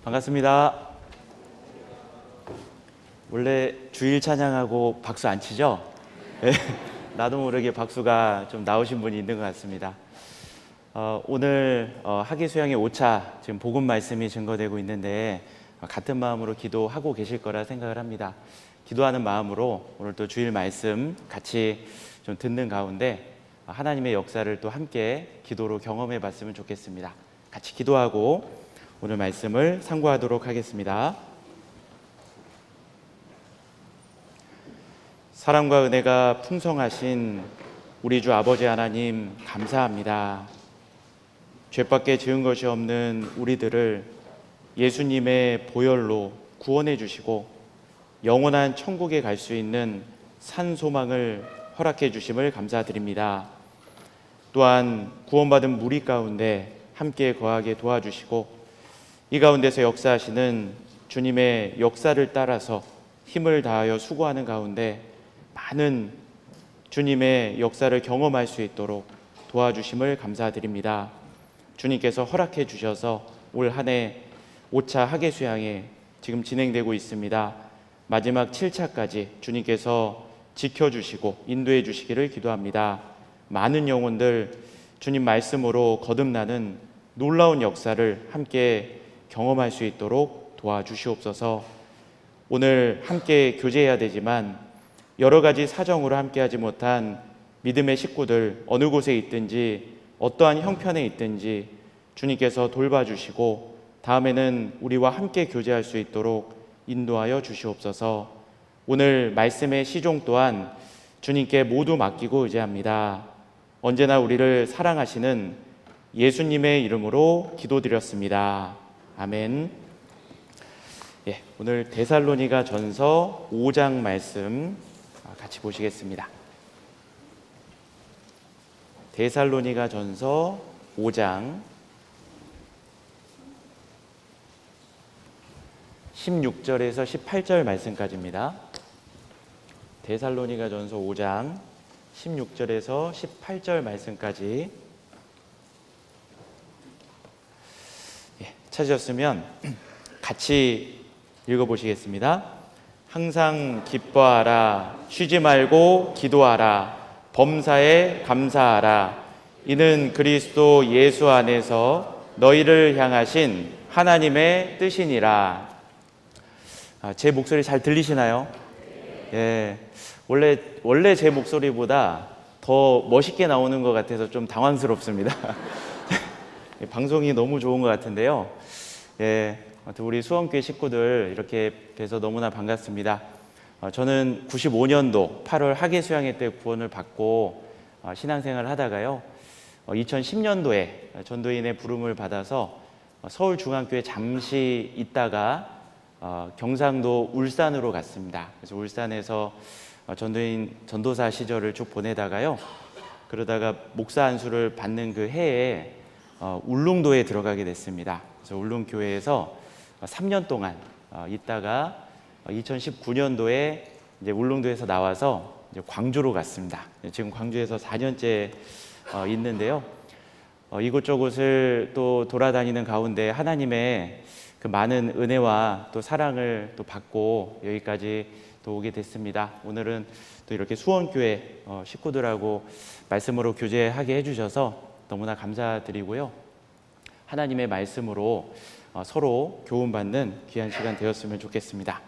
반갑습니다. 원래 주일 찬양하고 박수 안 치죠? 네, 나도 모르게 박수가 좀 나오신 분이 있는 것 같습니다. 오늘 학예수양의 5차 지금 복음 말씀이 증거되고 있는데 같은 마음으로 기도하고 계실 거라 생각을 합니다. 기도하는 마음으로 오늘 또 주일 말씀 같이 좀 듣는 가운데 하나님의 역사를 또 함께 기도로 경험해 봤으면 좋겠습니다. 같이 기도하고 오늘 말씀을 상고하도록 하겠습니다. 사랑과 은혜가 풍성하신 우리 주 아버지 하나님 감사합니다. 죄밖에 지은 것이 없는 우리들을 예수님의 보혈로 구원해 주시고 영원한 천국에 갈 수 있는 산 소망을 허락해 주심을 감사드립니다. 또한 구원받은 무리 가운데 함께 거하게 도와주시고 이 가운데서 역사하시는 주님의 역사를 따라서 힘을 다하여 수고하는 가운데 많은 주님의 역사를 경험할 수 있도록 도와주심을 감사드립니다. 주님께서 허락해 주셔서 올 한 해 5차 학예수양에 지금 진행되고 있습니다. 마지막 7차까지 주님께서 지켜주시고 인도해 주시기를 기도합니다. 많은 영혼들 주님 말씀으로 거듭나는 놀라운 역사를 함께 경험할 수 있도록 도와주시옵소서. 오늘 함께 교제해야 되지만 여러 가지 사정으로 함께하지 못한 믿음의 식구들 어느 곳에 있든지 어떠한 형편에 있든지 주님께서 돌봐주시고 다음에는 우리와 함께 교제할 수 있도록 인도하여 주시옵소서. 오늘 말씀의 시종 또한 주님께 모두 맡기고 의지합니다. 언제나 우리를 사랑하시는 예수님의 이름으로 기도드렸습니다. 아멘. 오늘 데살로니가 전서 5장 말씀 같이 보시겠습니다. 데살로니가 전서 5장 16절에서 18절 말씀까지입니다. 데살로니가 전서 5장 16절에서 18절 말씀까지 찾으셨으면 같이 읽어보시겠습니다. 항상 기뻐하라, 쉬지 말고 기도하라, 범사에 감사하라. 이는 그리스도 예수 안에서 너희를 향하신 하나님의 뜻이니라. 제 목소리 잘 들리시나요? 원래 제 목소리보다 더 멋있게 나오는 것 같아서 좀 당황스럽습니다. 방송이 너무 좋은 것 같은데요. 우리 수원교회 식구들 이렇게 뵈서 너무나 반갑습니다. 저는 95년도 8월 학예수양회 때 구원을 받고 신앙생활을 하다가요. 2010년도에 전도인의 부름을 받아서 서울중앙교회 잠시 있다가 경상도 울산으로 갔습니다. 그래서 울산에서 전도사 시절을 쭉 보내다가요. 그러다가 목사 안수를 받는 그 해에 울릉도에 들어가게 됐습니다. 그래서 울릉교회에서 3년 동안 있다가 2019년도에 이제 울릉도에서 나와서 이제 광주로 갔습니다. 지금 광주에서 4년째 있는데요. 이곳저곳을 또 돌아다니는 가운데 하나님의 그 많은 은혜와 또 사랑을 또 받고 여기까지 또 오게 됐습니다. 오늘은 또 이렇게 수원교회 식구들하고 말씀으로 교제하게 해주셔서 너무나 감사드리고요. 하나님의 말씀으로 서로 교훈받는 귀한 시간 되었으면 좋겠습니다.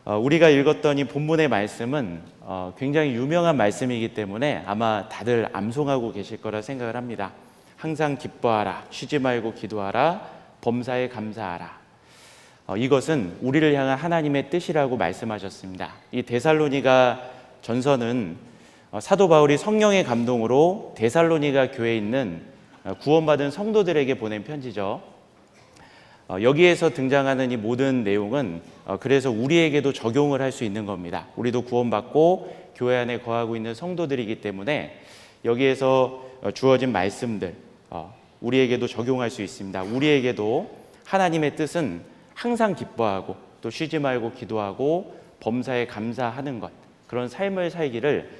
우리가 읽었던 이 본문의 말씀은 굉장히 유명한 말씀이기 때문에 아마 다들 암송하고 계실 거라 생각을 합니다. 항상 기뻐하라, 쉬지 말고 기도하라, 범사에 감사하라. 이것은 우리를 향한 하나님의 뜻이라고 말씀하셨습니다. 이 데살로니가 전서는 사도 바울이 성령의 감동으로 데살로니가 교회에 있는 구원받은 성도들에게 보낸 편지죠. 여기에서 등장하는 이 모든 내용은 그래서 우리에게도 적용을 할 수 있는 겁니다. 우리도 구원받고 교회 안에 거하고 있는 성도들이기 때문에 여기에서 주어진 말씀들 우리에게도 적용할 수 있습니다. 우리에게도 하나님의 뜻은 항상 기뻐하고 또 쉬지 말고 기도하고 범사에 감사하는 것, 그런 삶을 살기를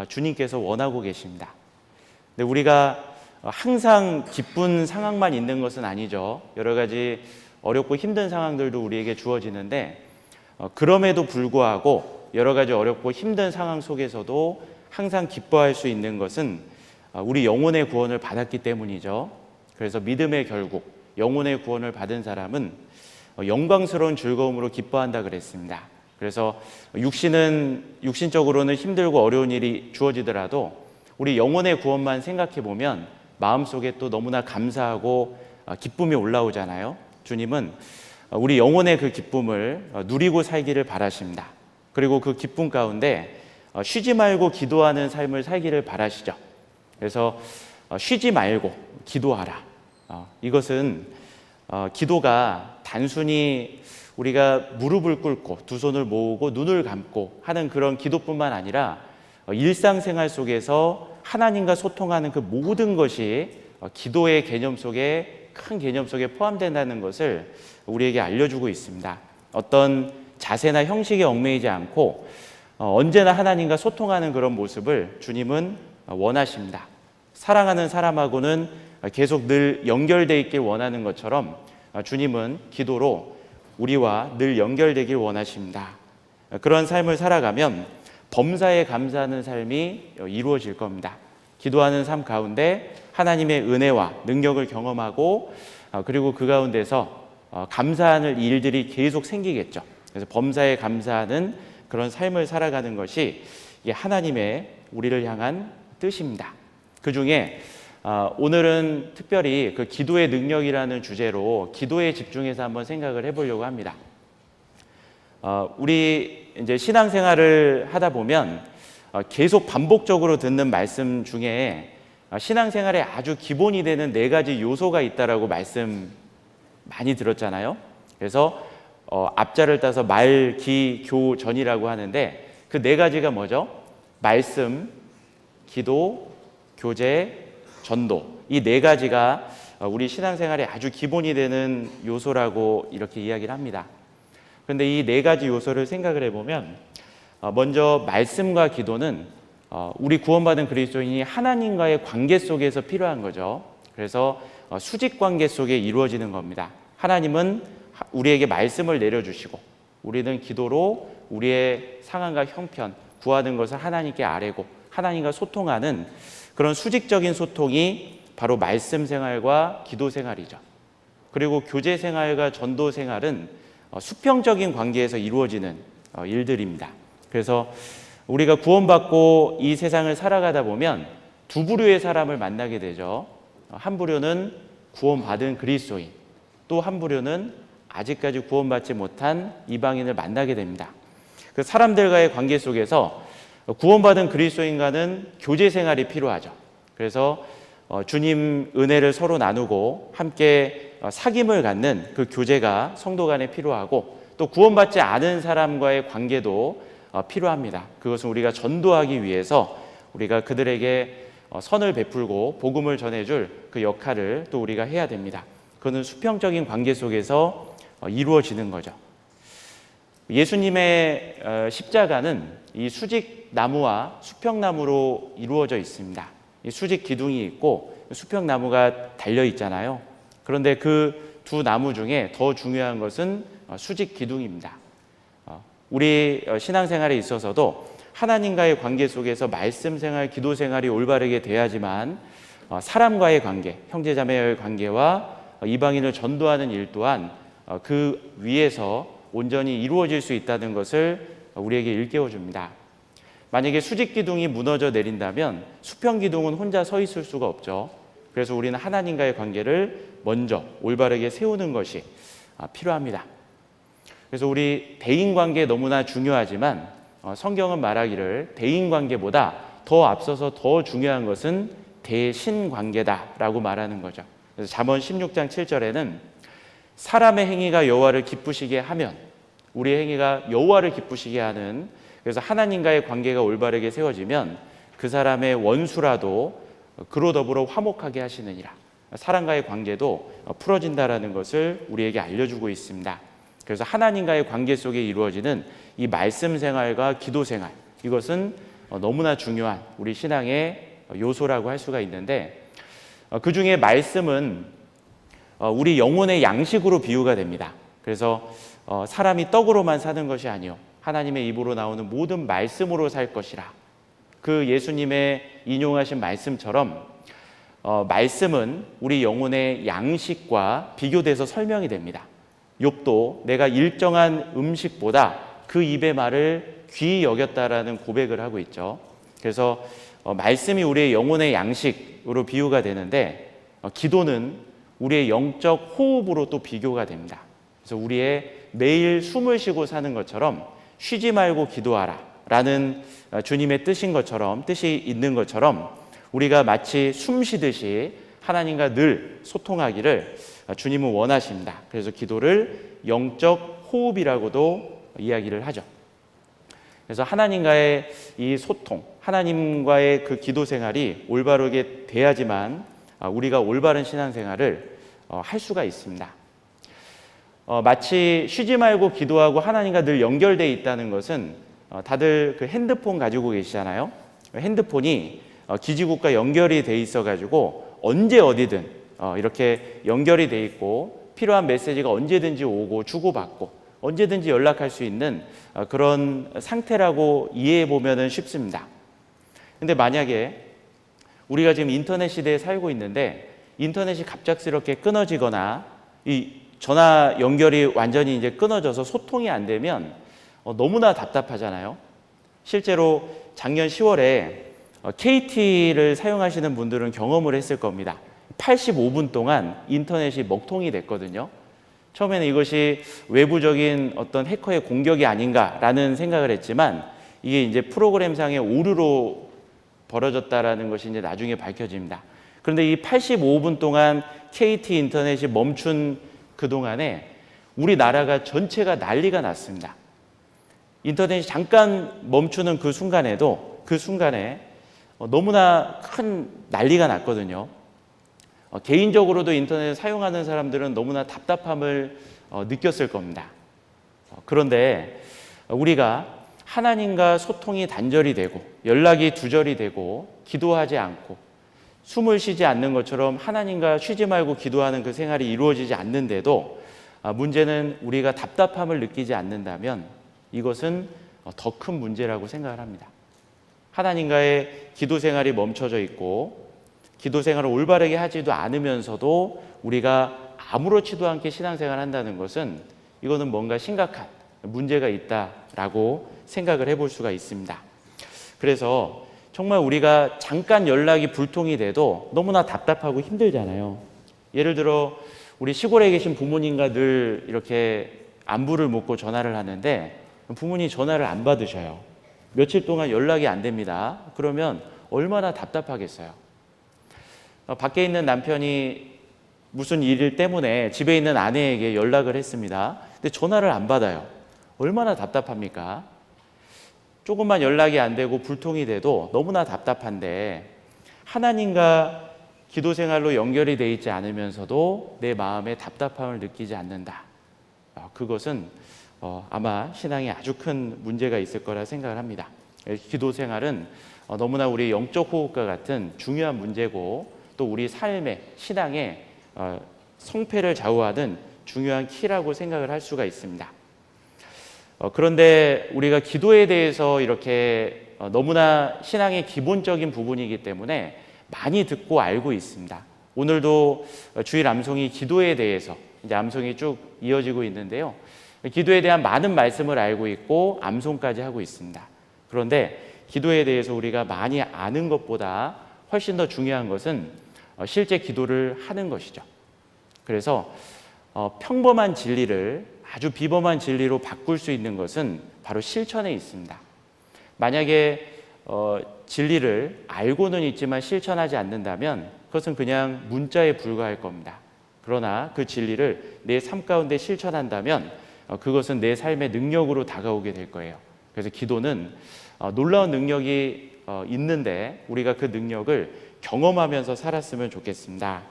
주님께서 원하고 계십니다. 근데 우리가 항상 기쁜 상황만 있는 것은 아니죠. 여러 가지 어렵고 힘든 상황들도 우리에게 주어지는데 그럼에도 불구하고 여러 가지 어렵고 힘든 상황 속에서도 항상 기뻐할 수 있는 것은 우리 영혼의 구원을 받았기 때문이죠. 그래서 믿음의 결국 영혼의 구원을 받은 사람은 영광스러운 즐거움으로 기뻐한다 그랬습니다. 그래서 육신적으로는 힘들고 어려운 일이 주어지더라도 우리 영혼의 구원만 생각해 보면 마음속에 또 너무나 감사하고 기쁨이 올라오잖아요. 주님은 우리 영혼의 그 기쁨을 누리고 살기를 바라십니다. 그리고 그 기쁨 가운데 쉬지 말고 기도하는 삶을 살기를 바라시죠. 그래서 쉬지 말고 기도하라. 이것은 기도가 단순히 우리가 무릎을 꿇고 두 손을 모으고 눈을 감고 하는 그런 기도뿐만 아니라 일상생활 속에서 하나님과 소통하는 그 모든 것이 기도의 개념 속에 큰 개념 속에 포함된다는 것을 우리에게 알려주고 있습니다. 어떤 자세나 형식에 얽매이지 않고 언제나 하나님과 소통하는 그런 모습을 주님은 원하십니다. 사랑하는 사람하고는 계속 늘 연결되어 있길 원하는 것처럼 주님은 기도로 우리와 늘 연결되길 원하십니다. 그런 삶을 살아가면 범사에 감사하는 삶이 이루어질 겁니다. 기도하는 삶 가운데 하나님의 은혜와 능력을 경험하고 그리고 그 가운데서 감사하는 일들이 계속 생기겠죠. 그래서 범사에 감사하는 그런 삶을 살아가는 것이 이게 하나님의 우리를 향한 뜻입니다. 그 중에 오늘은 특별히 그 기도의 능력이라는 주제로 기도에 집중해서 한번 생각을 해보려고 합니다. 우리 이제 신앙생활을 하다 보면 계속 반복적으로 듣는 말씀 중에 신앙생활에 아주 기본이 되는 4가지 요소가 있다라고 말씀 많이 들었잖아요. 그래서 앞자를 따서 말, 기, 교, 전이라고 하는데 그 4가지가 뭐죠? 말씀, 기도, 교제, 전도. 이 4가지가 우리 신앙생활에 아주 기본이 되는 요소라고 이렇게 이야기를 합니다. 그런데 이 4가지 요소를 생각을 해보면 먼저 말씀과 기도는 우리 구원받은 그리스도인이 하나님과의 관계 속에서 필요한 거죠. 그래서 수직 관계 속에 이루어지는 겁니다. 하나님은 우리에게 말씀을 내려주시고 우리는 기도로 우리의 상황과 형편, 구하는 것을 하나님께 아뢰고 하나님과 소통하는 그런 수직적인 소통이 바로 말씀 생활과 기도 생활이죠. 그리고 교제 생활과 전도 생활은 수평적인 관계에서 이루어지는 일들입니다. 그래서 우리가 구원받고 이 세상을 살아가다 보면 두 부류의 사람을 만나게 되죠. 한 부류는 구원받은 그리스도인, 또 한 부류는 아직까지 구원받지 못한 이방인을 만나게 됩니다. 그 사람들과의 관계 속에서 구원받은 그리스도인과는 교제 생활이 필요하죠. 그래서 주님 은혜를 서로 나누고 함께 사귐을 갖는 그 교제가 성도 간에 필요하고 또 구원받지 않은 사람과의 관계도 필요합니다. 그것은 우리가 전도하기 위해서 우리가 그들에게 선을 베풀고 복음을 전해줄 그 역할을 또 우리가 해야 됩니다. 그거는 수평적인 관계 속에서 이루어지는 거죠. 예수님의 십자가는 이 수직나무와 수평나무로 이루어져 있습니다. 이 수직 기둥이 있고 수평나무가 달려 있잖아요. 그런데 그 두 나무 중에 더 중요한 것은 수직 기둥입니다. 우리 신앙생활에 있어서도 하나님과의 관계 속에서 말씀 생활, 기도 생활이 올바르게 돼야지만 사람과의 관계, 형제자매의 관계와 이방인을 전도하는 일 또한 그 위에서 온전히 이루어질 수 있다는 것을 우리에게 일깨워 줍니다. 만약에 수직 기둥이 무너져 내린다면 수평 기둥은 혼자 서 있을 수가 없죠. 그래서 우리는 하나님과의 관계를 먼저 올바르게 세우는 것이 필요합니다. 그래서 우리 대인관계 너무나 중요하지만 성경은 말하기를 대인관계보다 더 앞서서 더 중요한 것은 대신관계다라고 말하는 거죠. 그래서 잠언 16장 7절에는 사람의 행위가 여호와를 기쁘시게 하면 우리의 행위가 여호와를 기쁘시게 하는, 그래서 하나님과의 관계가 올바르게 세워지면 그 사람의 원수라도 그로 더불어 화목하게 하시느니라. 사람과의 관계도 풀어진다라는 것을 우리에게 알려주고 있습니다. 그래서 하나님과의 관계 속에 이루어지는 이 말씀 생활과 기도 생활, 이것은 너무나 중요한 우리 신앙의 요소라고 할 수가 있는데 그 중에 말씀은 우리 영혼의 양식으로 비유가 됩니다. 그래서 사람이 떡으로만 사는 것이 아니요 하나님의 입으로 나오는 모든 말씀으로 살 것이라. 그 예수님의 인용하신 말씀처럼 말씀은 우리 영혼의 양식과 비교돼서 설명이 됩니다. 욥도 내가 일정한 음식보다 그 입의 말을 귀히 여겼다라는 고백을 하고 있죠. 그래서 말씀이 우리의 영혼의 양식으로 비유가 되는데 기도는 우리의 영적 호흡으로 또 비교가 됩니다. 그래서 우리의 매일 숨을 쉬고 사는 것처럼 쉬지 말고 기도하라 라는 주님의 뜻인 것처럼, 뜻이 있는 것처럼 우리가 마치 숨 쉬듯이 하나님과 늘 소통하기를 주님은 원하십니다. 그래서 기도를 영적 호흡이라고도 이야기를 하죠. 그래서 하나님과의 이 소통, 하나님과의 그 기도 생활이 올바르게 돼야지만 우리가 올바른 신앙생활을 할 수가 있습니다. 마치 쉬지 말고 기도하고 하나님과 늘 연결되어 있다는 것은 다들 그 핸드폰 가지고 계시잖아요. 핸드폰이 기지국과 연결이 돼 있어가지고 언제 어디든 이렇게 연결이 돼 있고 필요한 메시지가 언제든지 오고 주고받고 언제든지 연락할 수 있는 그런 상태라고 이해해 보면 쉽습니다. 근데 만약에 우리가 지금 인터넷 시대에 살고 있는데 인터넷이 갑작스럽게 끊어지거나 이 전화 연결이 완전히 이제 끊어져서 소통이 안 되면 너무나 답답하잖아요. 실제로 작년 10월에 KT를 사용하시는 분들은 경험을 했을 겁니다. 85분 동안 인터넷이 먹통이 됐거든요. 처음에는 이것이 외부적인 어떤 해커의 공격이 아닌가라는 생각을 했지만 이게 이제 프로그램상의 오류로 벌어졌다라는 것이 이제 나중에 밝혀집니다. 그런데 이 85분 동안 KT 인터넷이 멈춘 그동안에 우리나라가 전체가 난리가 났습니다. 인터넷이 잠깐 멈추는 그 순간에 너무나 큰 난리가 났거든요. 개인적으로도 인터넷을 사용하는 사람들은 너무나 답답함을 느꼈을 겁니다. 그런데 우리가 하나님과 소통이 단절이 되고 연락이 두절이 되고 기도하지 않고 숨을 쉬지 않는 것처럼 하나님과 쉬지 말고 기도하는 그 생활이 이루어지지 않는데도 문제는 우리가 답답함을 느끼지 않는다면 이것은 더 큰 문제라고 생각을 합니다. 하나님과의 기도 생활이 멈춰져 있고 기도 생활을 올바르게 하지도 않으면서도 우리가 아무렇지도 않게 신앙생활을 한다는 것은 이거는 뭔가 심각한 문제가 있다라고 생각을 해볼 수가 있습니다. 그래서 정말 우리가 잠깐 연락이 불통이 돼도 너무나 답답하고 힘들잖아요. 예를 들어 우리 시골에 계신 부모님과 늘 이렇게 안부를 묻고 전화를 하는데 부모님이 전화를 안 받으셔요. 며칠 동안 연락이 안 됩니다. 그러면 얼마나 답답하겠어요. 밖에 있는 남편이 무슨 일 때문에 집에 있는 아내에게 연락을 했습니다. 근데 전화를 안 받아요. 얼마나 답답합니까? 조금만 연락이 안 되고 불통이 돼도 너무나 답답한데 하나님과 기도 생활로 연결이 되어 있지 않으면서도 내 마음에 답답함을 느끼지 않는다. 그것은 아마 신앙에 아주 큰 문제가 있을 거라 생각을 합니다. 기도 생활은 너무나 우리의 영적 호흡과 같은 중요한 문제고 또 우리 삶의 신앙의 성패를 좌우하는 중요한 키라고 생각을 할 수가 있습니다. 그런데 우리가 기도에 대해서 이렇게 너무나 신앙의 기본적인 부분이기 때문에 많이 듣고 알고 있습니다. 오늘도 주일 암송이 기도에 대해서 이제 암송이 쭉 이어지고 있는데요. 기도에 대한 많은 말씀을 알고 있고 암송까지 하고 있습니다. 그런데 기도에 대해서 우리가 많이 아는 것보다 훨씬 더 중요한 것은 실제 기도를 하는 것이죠. 그래서 평범한 진리를 아주 비범한 진리로 바꿀 수 있는 것은 바로 실천에 있습니다. 만약에 진리를 알고는 있지만 실천하지 않는다면 그것은 그냥 문자에 불과할 겁니다. 그러나 그 진리를 내 삶 가운데 실천한다면 그것은 내 삶의 능력으로 다가오게 될 거예요. 그래서 기도는 놀라운 능력이 있는데 우리가 그 능력을 경험하면서 살았으면 좋겠습니다.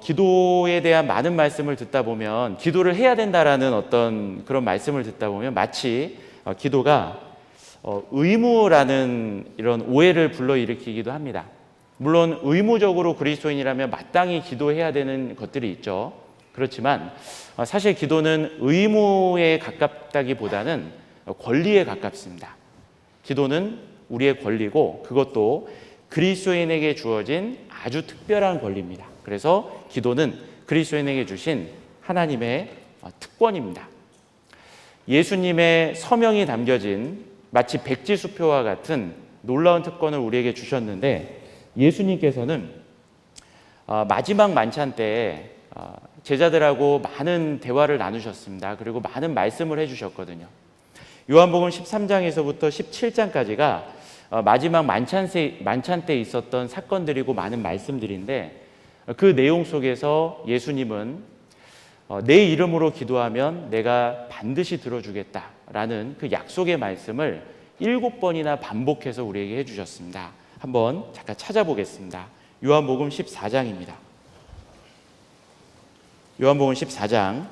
기도에 대한 많은 말씀을 듣다 보면 기도를 해야 된다라는 어떤 그런 말씀을 듣다 보면 마치 기도가 의무라는 이런 오해를 불러일으키기도 합니다. 물론 의무적으로 그리스도인이라면 마땅히 기도해야 되는 것들이 있죠. 그렇지만 사실 기도는 의무에 가깝다기보다는 권리에 가깝습니다. 기도는 우리의 권리고 그것도 그리스도인에게 주어진 아주 특별한 권리입니다. 그래서 기도는 그리스도인에게 주신 하나님의 특권입니다. 예수님의 서명이 담겨진 마치 백지수표와 같은 놀라운 특권을 우리에게 주셨는데 예수님께서는 마지막 만찬 때 제자들하고 많은 대화를 나누셨습니다. 그리고 많은 말씀을 해주셨거든요. 요한복음 13장에서부터 17장까지가 마지막 만찬 때 있었던 사건들이고 많은 말씀들인데 그 내용 속에서 예수님은 내 이름으로 기도하면 내가 반드시 들어주겠다라는 그 약속의 말씀을 7번이나 반복해서 우리에게 해주셨습니다. 한번 잠깐 찾아보겠습니다. 요한복음 14장입니다. 요한복음 14장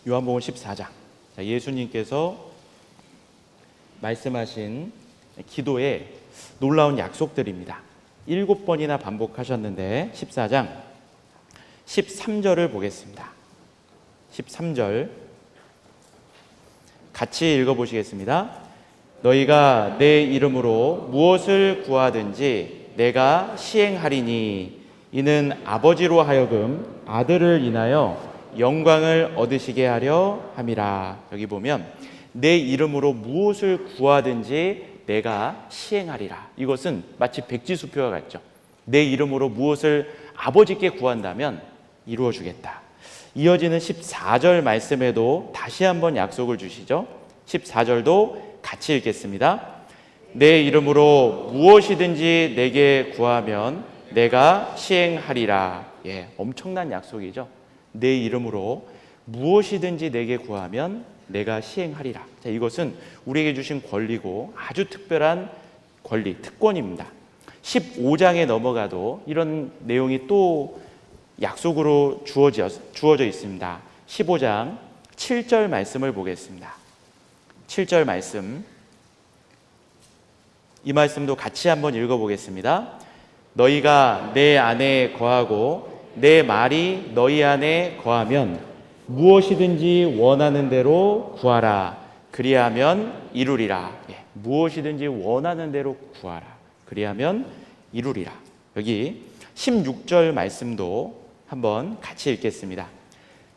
요한복음 14장 예수님께서 말씀하신 기도의 놀라운 약속들입니다. 7번이나 반복하셨는데 14장 13절을 보겠습니다. 13절 같이 읽어보시겠습니다. 너희가 내 이름으로 무엇을 구하든지 내가 시행하리니 이는 아버지로 하여금 아들을 인하여 영광을 얻으시게 하려 함이라. 여기 보면 내 이름으로 무엇을 구하든지 내가 시행하리라. 이것은 마치 백지수표와 같죠. 내 이름으로 무엇을 아버지께 구한다면 이루어 주겠다. 이어지는 14절 말씀에도 다시 한번 약속을 주시죠. 14절도 같이 읽겠습니다. 내 이름으로 무엇이든지 내게 구하면 내가 시행하리라. 엄청난 약속이죠. 내 이름으로 무엇이든지 내게 구하면 내가 시행하리라. 자, 이것은 우리에게 주신 권리고 아주 특별한 권리, 특권입니다. 15장에 넘어가도 이런 내용이 또 약속으로 주어져 있습니다. 15장 7절 말씀을 보겠습니다. 7절 말씀, 이 말씀도 같이 한번 읽어보겠습니다. 너희가 내 안에 거하고 내 말이 너희 안에 거하면 무엇이든지 원하는 대로 구하라. 그리하면 이루리라. 무엇이든지 원하는 대로 구하라. 그리하면 이루리라. 여기 16절 말씀도 한번 같이 읽겠습니다.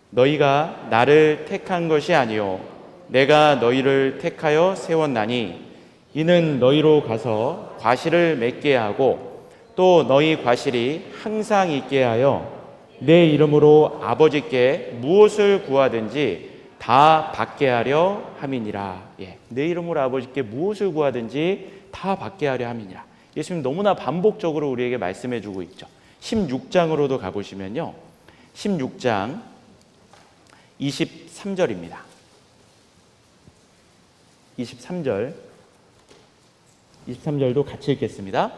너희가 나를 택한 것이 아니요 내가 너희를 택하여 세웠나니 이는 너희로 가서 과실을 맺게 하고 또 너희 과실이 항상 있게 하여 내 이름으로 아버지께 무엇을 구하든지 다 받게 하려 함이니라. 내 이름으로 아버지께 무엇을 구하든지 다 받게 하려 함이니라. 예수님 너무나 반복적으로 우리에게 말씀해 주고 있죠. 16장으로도 가보시면요. 16장 23절입니다. 23절도 같이 읽겠습니다.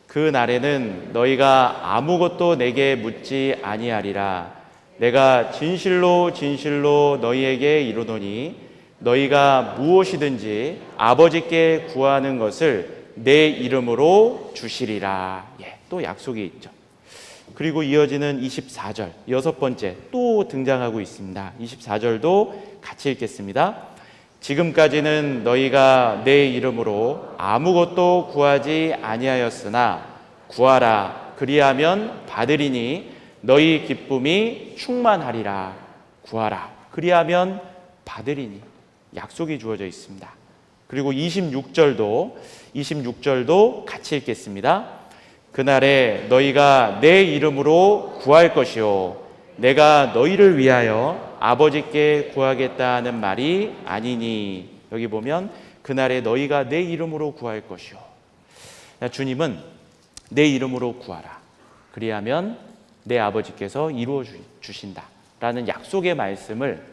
그 날에는 너희가 아무것도 내게 묻지 아니하리라. 내가 진실로 진실로 너희에게 이르노니 너희가 무엇이든지 아버지께 구하는 것을 내 이름으로 주시리라. 또 약속이 있죠. 그리고 이어지는 24절, 6번째 또 등장하고 있습니다. 24절도 같이 읽겠습니다. 지금까지는 너희가 내 이름으로 아무것도 구하지 아니하였으나 구하라. 그리하면 받으리니 너희 기쁨이 충만하리라. 구하라. 그리하면 받으리니. 약속이 주어져 있습니다. 그리고 26절도 같이 읽겠습니다. 그날에 너희가 내 이름으로 구할 것이요 내가 너희를 위하여 아버지께 구하겠다는 말이 아니니. 여기 보면 그날에 너희가 내 이름으로 구할 것이요. 주님은 내 이름으로 구하라. 그리하면 내 아버지께서 이루어 주신다라는 약속의 말씀을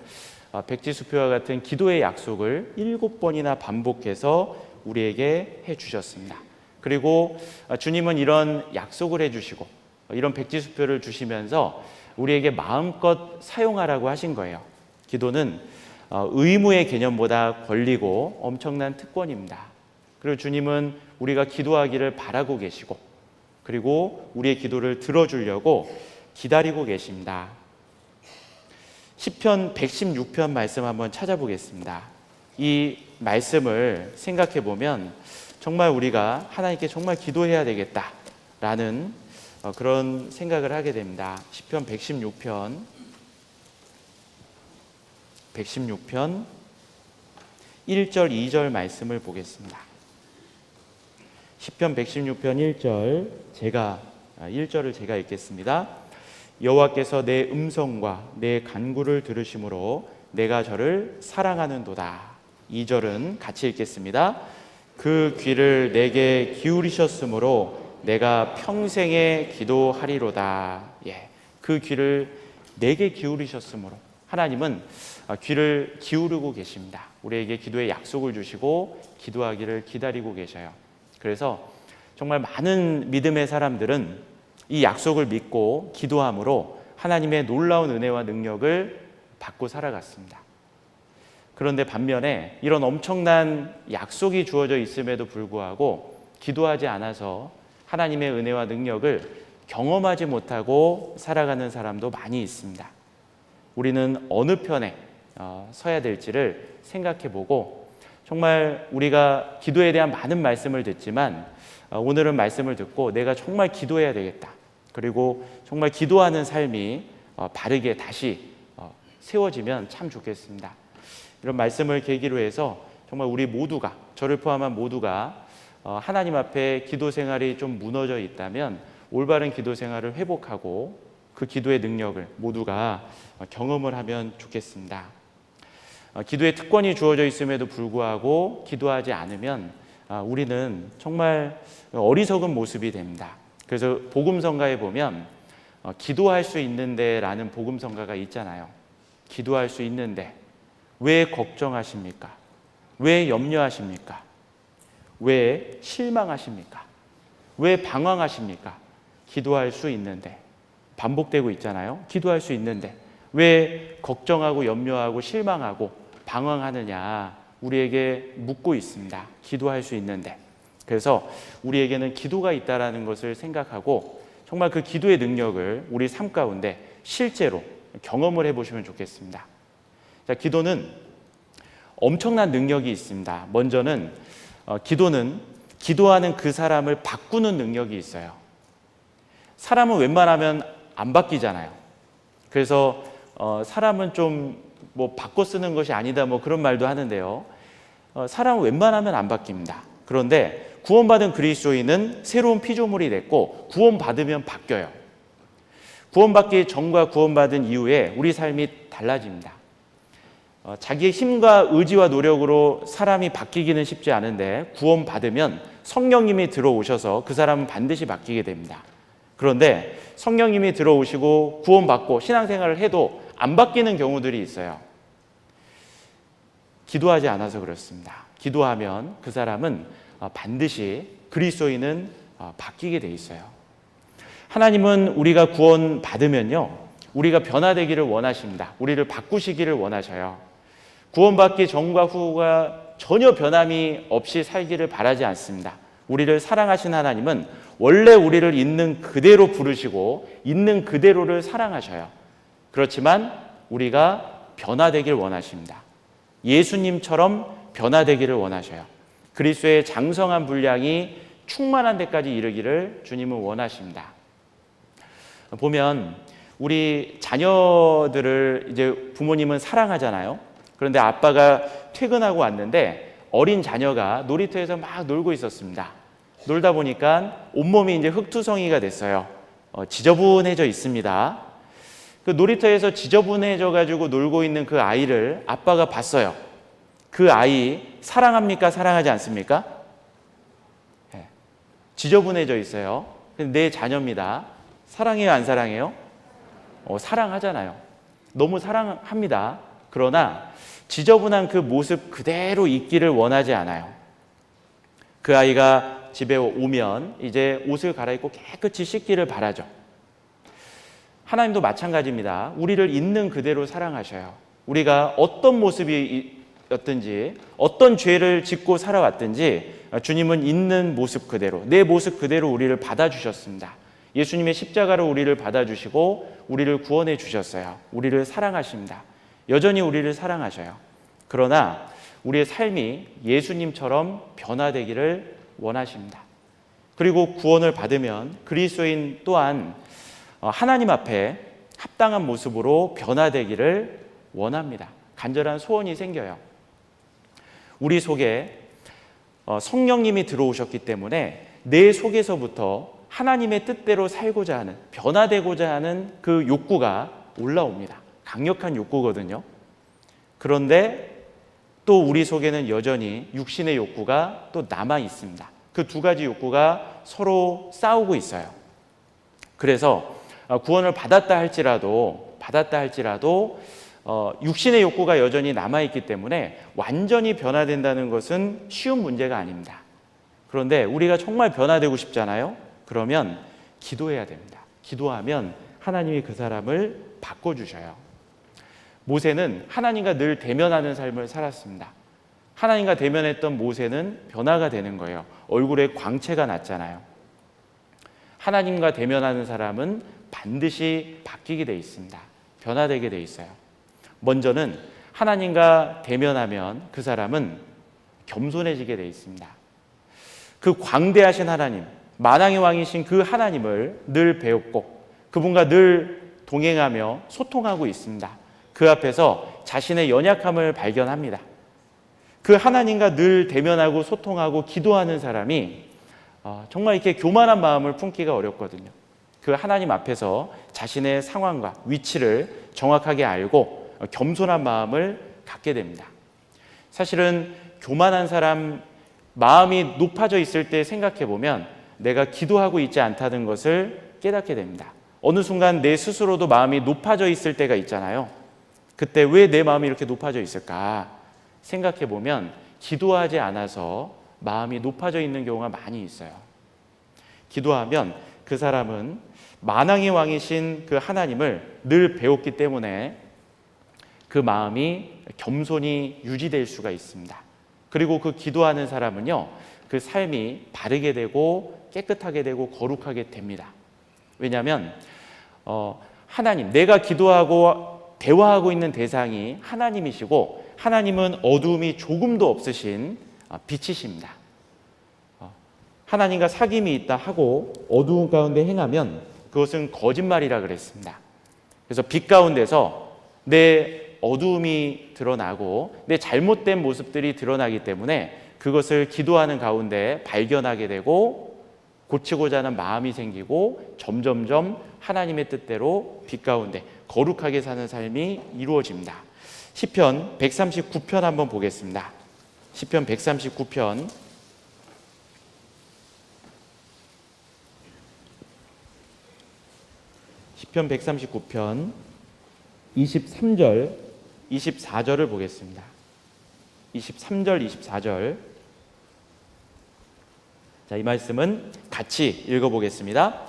백지수표와 같은 기도의 약속을 7번이나 반복해서 우리에게 해주셨습니다. 그리고 주님은 이런 약속을 해주시고 이런 백지수표를 주시면서 우리에게 마음껏 사용하라고 하신 거예요. 기도는 의무의 개념보다 권리고 엄청난 특권입니다. 그리고 주님은 우리가 기도하기를 바라고 계시고 그리고 우리의 기도를 들어주려고 기다리고 계십니다. 시편 116편 말씀 한번 찾아보겠습니다. 이 말씀을 생각해 보면 정말 우리가 하나님께 정말 기도해야 되겠다라는 그런 생각을 하게 됩니다. 시편 116편 1절 2절 말씀을 보겠습니다. 시편 116편 1절을 제가 읽겠습니다. 여호와께서 내 음성과 내 간구를 들으심으로 내가 저를 사랑하는도다. 2절은 같이 읽겠습니다. 그 귀를 내게 기울이셨으므로 내가 평생에 기도하리로다. 그 귀를 내게 기울이셨으므로 하나님은 귀를 기울이고 계십니다. 우리에게 기도의 약속을 주시고 기도하기를 기다리고 계셔요. 그래서 정말 많은 믿음의 사람들은 이 약속을 믿고 기도함으로 하나님의 놀라운 은혜와 능력을 받고 살아갔습니다. 그런데 반면에 이런 엄청난 약속이 주어져 있음에도 불구하고 기도하지 않아서 하나님의 은혜와 능력을 경험하지 못하고 살아가는 사람도 많이 있습니다. 우리는 어느 편에 서야 될지를 생각해 보고 정말 우리가 기도에 대한 많은 말씀을 듣지만 오늘은 말씀을 듣고 내가 정말 기도해야 되겠다. 그리고 정말 기도하는 삶이 바르게 다시 세워지면 참 좋겠습니다. 이런 말씀을 계기로 해서 정말 우리 모두가, 저를 포함한 모두가 하나님 앞에 기도 생활이 좀 무너져 있다면 올바른 기도 생활을 회복하고 그 기도의 능력을 모두가 경험을 하면 좋겠습니다. 기도의 특권이 주어져 있음에도 불구하고 기도하지 않으면 우리는 정말 어리석은 모습이 됩니다. 그래서 복음성가에 보면 기도할 수 있는데 라는 복음성가가 있잖아요. 기도할 수 있는데 왜 걱정하십니까? 왜 염려하십니까? 왜 실망하십니까? 왜 방황하십니까? 기도할 수 있는데 반복되고 있잖아요. 기도할 수 있는데 왜 걱정하고 염려하고 실망하고 방황하느냐 우리에게 묻고 있습니다. 기도할 수 있는데. 그래서 우리에게는 기도가 있다는 것을 생각하고 정말 그 기도의 능력을 우리 삶 가운데 실제로 경험을 해보시면 좋겠습니다. 자, 기도는 엄청난 능력이 있습니다. 먼저는 기도는 기도하는 그 사람을 바꾸는 능력이 있어요. 사람은 웬만하면 안 바뀌잖아요. 그래서 사람은 좀 뭐 바꿔 쓰는 것이 아니다 뭐 그런 말도 하는데요. 사람은 웬만하면 안 바뀝니다. 그런데 구원받은 그리스도인은 새로운 피조물이 됐고 구원받으면 바뀌어요. 구원받기 전과 구원받은 이후에 우리 삶이 달라집니다. 자기의 힘과 의지와 노력으로 사람이 바뀌기는 쉽지 않은데 구원받으면 성령님이 들어오셔서 그 사람은 반드시 바뀌게 됩니다. 그런데 성령님이 들어오시고 구원받고 신앙생활을 해도 안 바뀌는 경우들이 있어요. 기도하지 않아서 그렇습니다. 기도하면 그 사람은 반드시 그리스도인은 바뀌게 돼 있어요. 하나님은 우리가 구원받으면요, 우리가 변화되기를 원하십니다. 우리를 바꾸시기를 원하셔요. 구원받기 전과 후가 전혀 변함이 없이 살기를 바라지 않습니다. 우리를 사랑하신 하나님은 원래 우리를 있는 그대로 부르시고 있는 그대로를 사랑하셔요. 그렇지만 우리가 변화되길 원하십니다. 예수님처럼 변화되기를 원하셔요. 그리스도의 장성한 분량이 충만한 데까지 이르기를 주님은 원하십니다. 보면 우리 자녀들을 이제 부모님은 사랑하잖아요. 그런데 아빠가 퇴근하고 왔는데 어린 자녀가 놀이터에서 막 놀고 있었습니다. 놀다 보니까 온몸이 이제 흙투성이가 됐어요. 지저분해져 있습니다. 그 놀이터에서 지저분해져 가지고 놀고 있는 그 아이를 아빠가 봤어요. 그 아이 사랑합니까? 사랑하지 않습니까? 네. 지저분해져 있어요. 내 자녀입니다. 사랑해요? 안 사랑해요? 사랑하잖아요. 너무 사랑합니다. 그러나 지저분한 그 모습 그대로 있기를 원하지 않아요. 그 아이가 집에 오면 이제 옷을 갈아입고 깨끗이 씻기를 바라죠. 하나님도 마찬가지입니다. 우리를 있는 그대로 사랑하셔요. 우리가 어떤 모습이었든지 어떤 죄를 짓고 살아왔든지 주님은 있는 모습 그대로, 내 모습 그대로 우리를 받아주셨습니다. 예수님의 십자가로 우리를 받아주시고 우리를 구원해 주셨어요. 우리를 사랑하십니다. 여전히 우리를 사랑하셔요. 그러나 우리의 삶이 예수님처럼 변화되기를 원하십니다. 그리고 구원을 받으면 그리스도인 또한 하나님 앞에 합당한 모습으로 변화되기를 원합니다. 간절한 소원이 생겨요. 우리 속에 성령님이 들어오셨기 때문에 내 속에서부터 하나님의 뜻대로 살고자 하는, 변화되고자 하는 그 욕구가 올라옵니다. 강력한 욕구거든요. 그런데 또 우리 속에는 여전히 육신의 욕구가 또 남아 있습니다. 그 두 가지 욕구가 서로 싸우고 있어요. 그래서 구원을 받았다 할지라도 육신의 욕구가 여전히 남아있기 때문에 완전히 변화된다는 것은 쉬운 문제가 아닙니다. 그런데 우리가 정말 변화되고 싶잖아요. 그러면 기도해야 됩니다. 기도하면 하나님이 그 사람을 바꿔주셔요. 모세는 하나님과 늘 대면하는 삶을 살았습니다. 하나님과 대면했던 모세는 변화가 되는 거예요. 얼굴에 광채가 났잖아요. 하나님과 대면하는 사람은 반드시 바뀌게 돼 있습니다. 변화되게 돼 있어요. 먼저는 하나님과 대면하면 그 사람은 겸손해지게 돼 있습니다. 그 광대하신 하나님, 만왕의 왕이신 그 하나님을 늘 배웠고 그분과 늘 동행하며 소통하고 있습니다. 그 앞에서 자신의 연약함을 발견합니다. 그 하나님과 늘 대면하고 소통하고 기도하는 사람이 정말 이렇게 교만한 마음을 품기가 어렵거든요. 그 하나님 앞에서 자신의 상황과 위치를 정확하게 알고 겸손한 마음을 갖게 됩니다. 사실은 교만한 사람 마음이 높아져 있을 때 생각해 보면 내가 기도하고 있지 않다는 것을 깨닫게 됩니다. 어느 순간 내 스스로도 마음이 높아져 있을 때가 있잖아요. 그때 왜 내 마음이 이렇게 높아져 있을까 생각해 보면 기도하지 않아서 마음이 높아져 있는 경우가 많이 있어요. 기도하면 그 사람은 만왕의 왕이신 그 하나님을 늘 배웠기 때문에 그 마음이 겸손히 유지될 수가 있습니다. 그리고 그 기도하는 사람은요, 그 삶이 바르게 되고 깨끗하게 되고 거룩하게 됩니다. 왜냐하면 하나님, 내가 기도하고 대화하고 있는 대상이 하나님이시고 하나님은 어두움이 조금도 없으신 빛이십니다. 하나님과 사귐이 있다 하고 어두움 가운데 행하면 그것은 거짓말이라 그랬습니다. 그래서 빛 가운데서 내 어두움이 드러나고 내 잘못된 모습들이 드러나기 때문에 그것을 기도하는 가운데 발견하게 되고 고치고자 하는 마음이 생기고 점점점 하나님의 뜻대로 빛 가운데 거룩하게 사는 삶이 이루어집니다. 시편 139편 한번 보겠습니다. 시편 139편 139편 23절 24절을 보겠습니다. 23절 24절. 자, 이 말씀은 같이 읽어보겠습니다.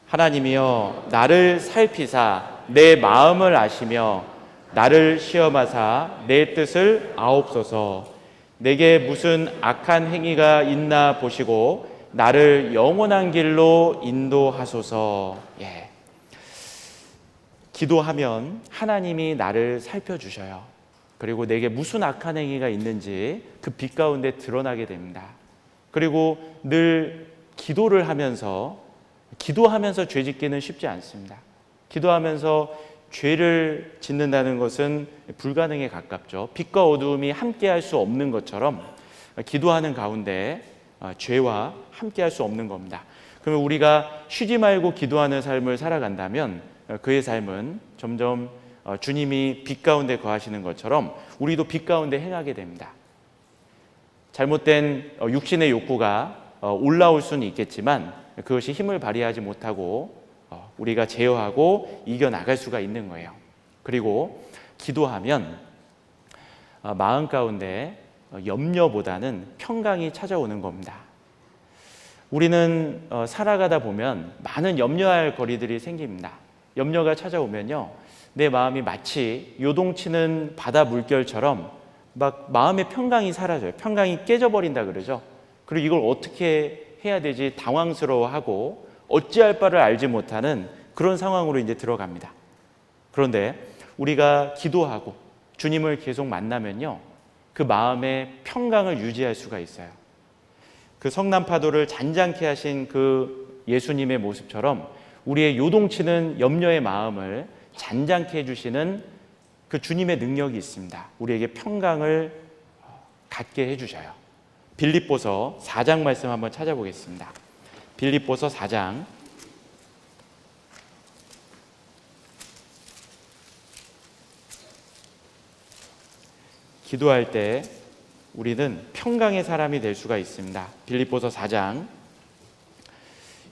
하나님이여 나를 살피사 내 마음을 아시며 나를 시험하사 내 뜻을 아옵소서. 내게 무슨 악한 행위가 있나 보시고 나를 영원한 길로 인도하소서. 기도하면 하나님이 나를 살펴주셔요. 그리고 내게 무슨 악한 행위가 있는지 그 빛 가운데 드러나게 됩니다. 그리고 늘 기도를 하면서 죄 짓기는 쉽지 않습니다. 기도하면서 죄를 짓는다는 것은 불가능에 가깝죠. 빛과 어두움이 함께 할 수 없는 것처럼 기도하는 가운데 죄와 함께 할 수 없는 겁니다. 그러면 우리가 쉬지 말고 기도하는 삶을 살아간다면 그의 삶은 점점 주님이 빛 가운데 거하시는 것처럼 우리도 빛 가운데 행하게 됩니다. 잘못된 육신의 욕구가 올라올 수는 있겠지만 그것이 힘을 발휘하지 못하고 우리가 제어하고 이겨나갈 수가 있는 거예요. 그리고 기도하면 마음 가운데 염려보다는 평강이 찾아오는 겁니다. 우리는 살아가다 보면 많은 염려할 거리들이 생깁니다. 염려가 찾아오면요, 내 마음이 마치 요동치는 바다 물결처럼 막 마음의 평강이 사라져요. 평강이 깨져버린다 그러죠. 그리고 이걸 어떻게 해야 되지 당황스러워하고 어찌할 바를 알지 못하는 그런 상황으로 이제 들어갑니다. 그런데 우리가 기도하고 주님을 계속 만나면요, 그 마음의 평강을 유지할 수가 있어요. 그 성남파도를 잔잔케 하신 그 예수님의 모습처럼 우리의 요동치는 염려의 마음을 잔잔케 해주시는 그 주님의 능력이 있습니다. 우리에게 평강을 갖게 해주셔요. 빌립보서 4장 말씀 한번 찾아보겠습니다. 빌립보서 4장 기도할 때 우리는 평강의 사람이 될 수가 있습니다. 빌립보서 4장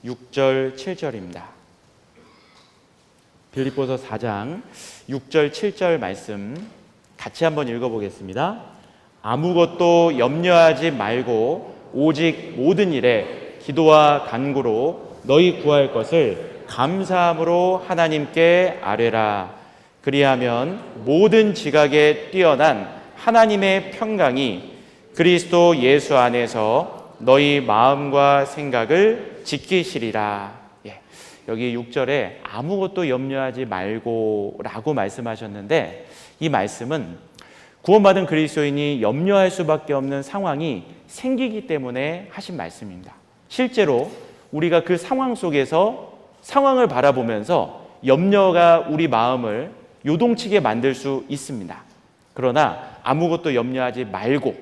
6절 7절입니다. 빌립보서 4장 6절 7절 말씀 같이 한번 읽어보겠습니다. 아무것도 염려하지 말고 오직 모든 일에 기도와 간구로 너희 구할 것을 감사함으로 하나님께 아뢰라. 그리하면 모든 지각에 뛰어난 하나님의 평강이 그리스도 예수 안에서 너희 마음과 생각을 지키시리라. 여기 6절에 아무것도 염려하지 말고 라고 말씀하셨는데, 이 말씀은 구원받은 그리스도인이 염려할 수밖에 없는 상황이 생기기 때문에 하신 말씀입니다. 실제로 우리가 그 상황 속에서 상황을 바라보면서 염려가 우리 마음을 요동치게 만들 수 있습니다. 그러나 아무것도 염려하지 말고,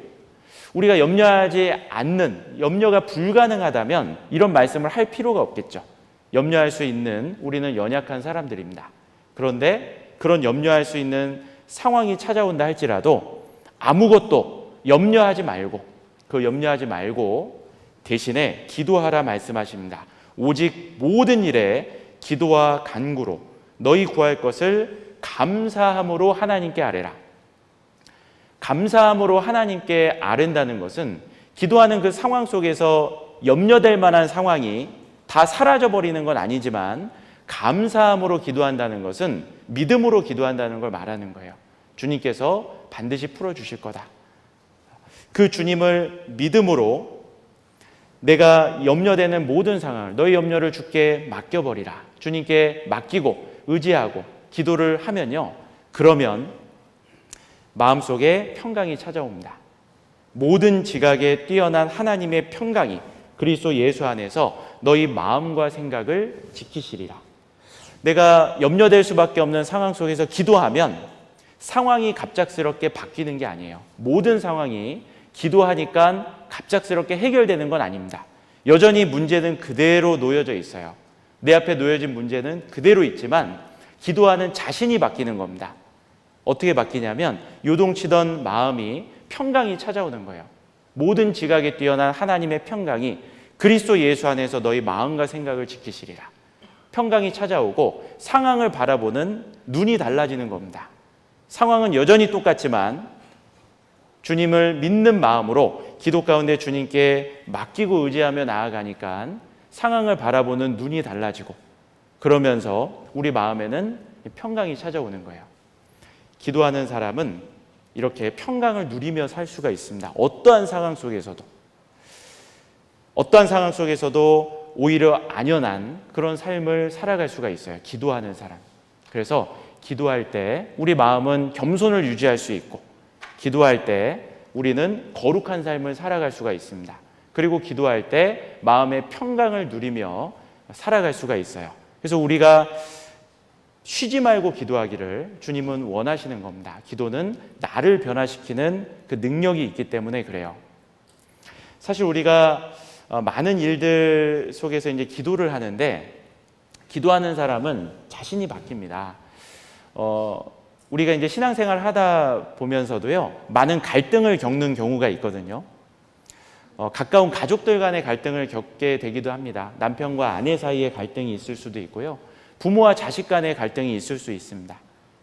우리가 염려하지 않는, 염려가 불가능하다면 이런 말씀을 할 필요가 없겠죠. 염려할 수 있는 우리는 연약한 사람들입니다. 그런데 그런 염려할 수 있는 상황이 찾아온다 할지라도 아무것도 염려하지 말고, 그 염려하지 말고 대신에 기도하라 말씀하십니다. 오직 모든 일에 기도와 간구로 너희 구할 것을 감사함으로 하나님께 아뢰라. 감사함으로 하나님께 아뢰는다는 것은 기도하는 그 상황 속에서 염려될 만한 상황이 다 사라져버리는 건 아니지만 감사함으로 기도한다는 것은 믿음으로 기도한다는 걸 말하는 거예요. 주님께서 반드시 풀어주실 거다. 그 주님을 믿음으로 내가 염려되는 모든 상황을, 너희 염려를 주께 맡겨버리라. 주님께 맡기고 의지하고 기도를 하면요, 그러면 마음속에 평강이 찾아옵니다. 모든 지각에 뛰어난 하나님의 평강이 그리스도 예수 안에서 너희 마음과 생각을 지키시리라. 내가 염려될 수밖에 없는 상황 속에서 기도하면 상황이 갑작스럽게 바뀌는 게 아니에요. 모든 상황이 기도하니까 갑작스럽게 해결되는 건 아닙니다. 여전히 문제는 그대로 놓여져 있어요. 내 앞에 놓여진 문제는 그대로 있지만 기도하는 자신이 바뀌는 겁니다. 어떻게 바뀌냐면 요동치던 마음이 평강이 찾아오는 거예요. 모든 지각에 뛰어난 하나님의 평강이 그리스도 예수 안에서 너희 마음과 생각을 지키시리라. 평강이 찾아오고 상황을 바라보는 눈이 달라지는 겁니다. 상황은 여전히 똑같지만 주님을 믿는 마음으로 기도 가운데 주님께 맡기고 의지하며 나아가니까 상황을 바라보는 눈이 달라지고, 그러면서 우리 마음에는 평강이 찾아오는 거예요. 기도하는 사람은 이렇게 평강을 누리며 살 수가 있습니다. 어떠한 상황 속에서도 오히려 안연한 그런 삶을 살아갈 수가 있어요. 기도하는 사람. 그래서 기도할 때 우리 마음은 겸손을 유지할 수 있고, 기도할 때 우리는 거룩한 삶을 살아갈 수가 있습니다. 그리고 기도할 때 마음의 평강을 누리며 살아갈 수가 있어요. 그래서 우리가 쉬지 말고 기도하기를 주님은 원하시는 겁니다. 기도는 나를 변화시키는 그 능력이 있기 때문에 그래요. 사실 우리가 많은 일들 속에서 이제 기도를 하는데, 기도하는 사람은 자신이 바뀝니다. 우리가 이제 신앙생활 하다 보면서도요, 많은 갈등을 겪는 경우가 있거든요. 가까운 가족들 간의 갈등을 겪게 되기도 합니다. 남편과 아내 사이의 갈등이 있을 수도 있고요. 부모와 자식 간의 갈등이 있을 수 있습니다.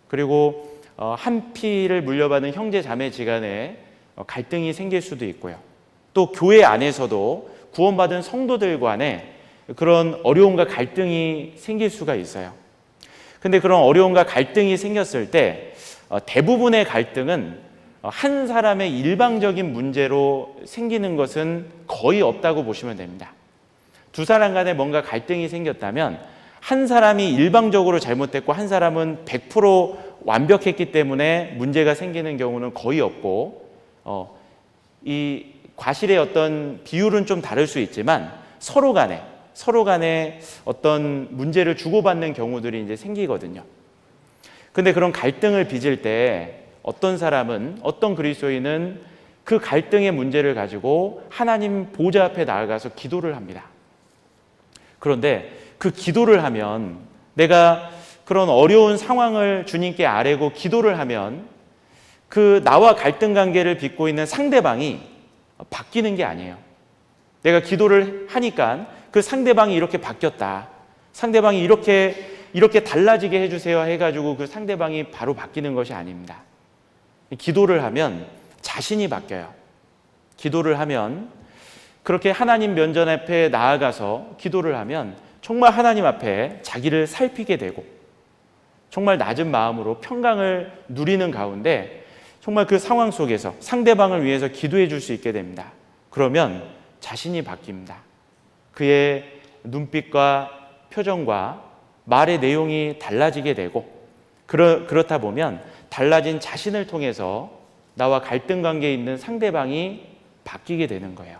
그리고 한 피를 물려받은 형제 자매지간에 갈등이 생길 수도 있고요. 또 교회 안에서도 구원받은 성도들 간에 그런 어려움과 갈등이 생길 수가 있어요. 근데 그런 어려움과 갈등이 생겼을 때 대부분의 갈등은 한 사람의 일방적인 문제로 생기는 것은 거의 없다고 보시면 됩니다. 두 사람 간에 뭔가 갈등이 생겼다면 한 사람이 일방적으로 잘못됐고 한 사람은 100% 완벽했기 때문에 문제가 생기는 경우는 거의 없고, 이 과실의 어떤 비율은 좀 다를 수 있지만 서로 간에 어떤 문제를 주고받는 경우들이 이제 생기거든요. 근데 그런 갈등을 빚을 때 어떤 사람은, 어떤 그리스도인은 그 갈등의 문제를 가지고 하나님 보좌 앞에 나아가서 기도를 합니다. 그런데 그 기도를 하면, 내가 그런 어려운 상황을 주님께 아뢰고 기도를 하면 그 나와 갈등 관계를 빚고 있는 상대방이 바뀌는 게 아니에요. 내가 기도를 하니까 그 상대방이 이렇게 바뀌었다, 상대방이 이렇게 달라지게 해주세요 해가지고 그 상대방이 바로 바뀌는 것이 아닙니다. 기도를 하면 자신이 바뀌어요. 기도를 하면, 그렇게 하나님 면전 앞에 나아가서 기도를 하면 정말 하나님 앞에 자기를 살피게 되고 정말 낮은 마음으로 평강을 누리는 가운데 정말 그 상황 속에서 상대방을 위해서 기도해 줄 수 있게 됩니다. 그러면 자신이 바뀝니다. 그의 눈빛과 표정과 말의 내용이 달라지게 되고, 그렇다 보면 달라진 자신을 통해서 나와 갈등 관계에 있는 상대방이 바뀌게 되는 거예요.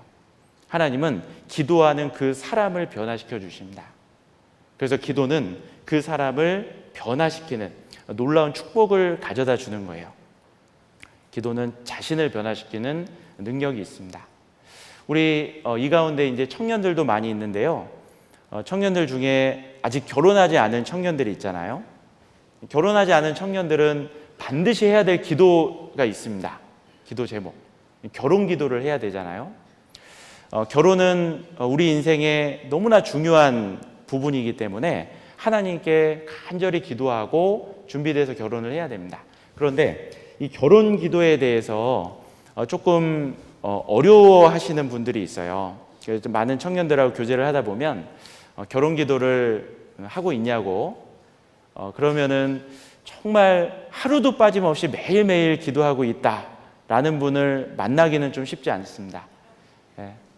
하나님은 기도하는 그 사람을 변화시켜 주십니다. 그래서 기도는 그 사람을 변화시키는 놀라운 축복을 가져다 주는 거예요. 기도는 자신을 변화시키는 능력이 있습니다. 우리 이 가운데 이제 청년들도 많이 있는데요. 청년들 중에 아직 결혼하지 않은 청년들이 있잖아요. 결혼하지 않은 청년들은 반드시 해야 될 기도가 있습니다. 기도 제목. 결혼 기도를 해야 되잖아요. 결혼은 우리 인생에 너무나 중요한 부분이기 때문에 하나님께 간절히 기도하고 준비돼서 결혼을 해야 됩니다. 그런데 이 결혼 기도에 대해서 조금 어려워하시는 분들이 있어요. 그래서 많은 청년들하고 교제를 하다 보면 결혼 기도를 하고 있냐고, 그러면은 정말 하루도 빠짐없이 매일매일 기도하고 있다라는 분을 만나기는 좀 쉽지 않습니다.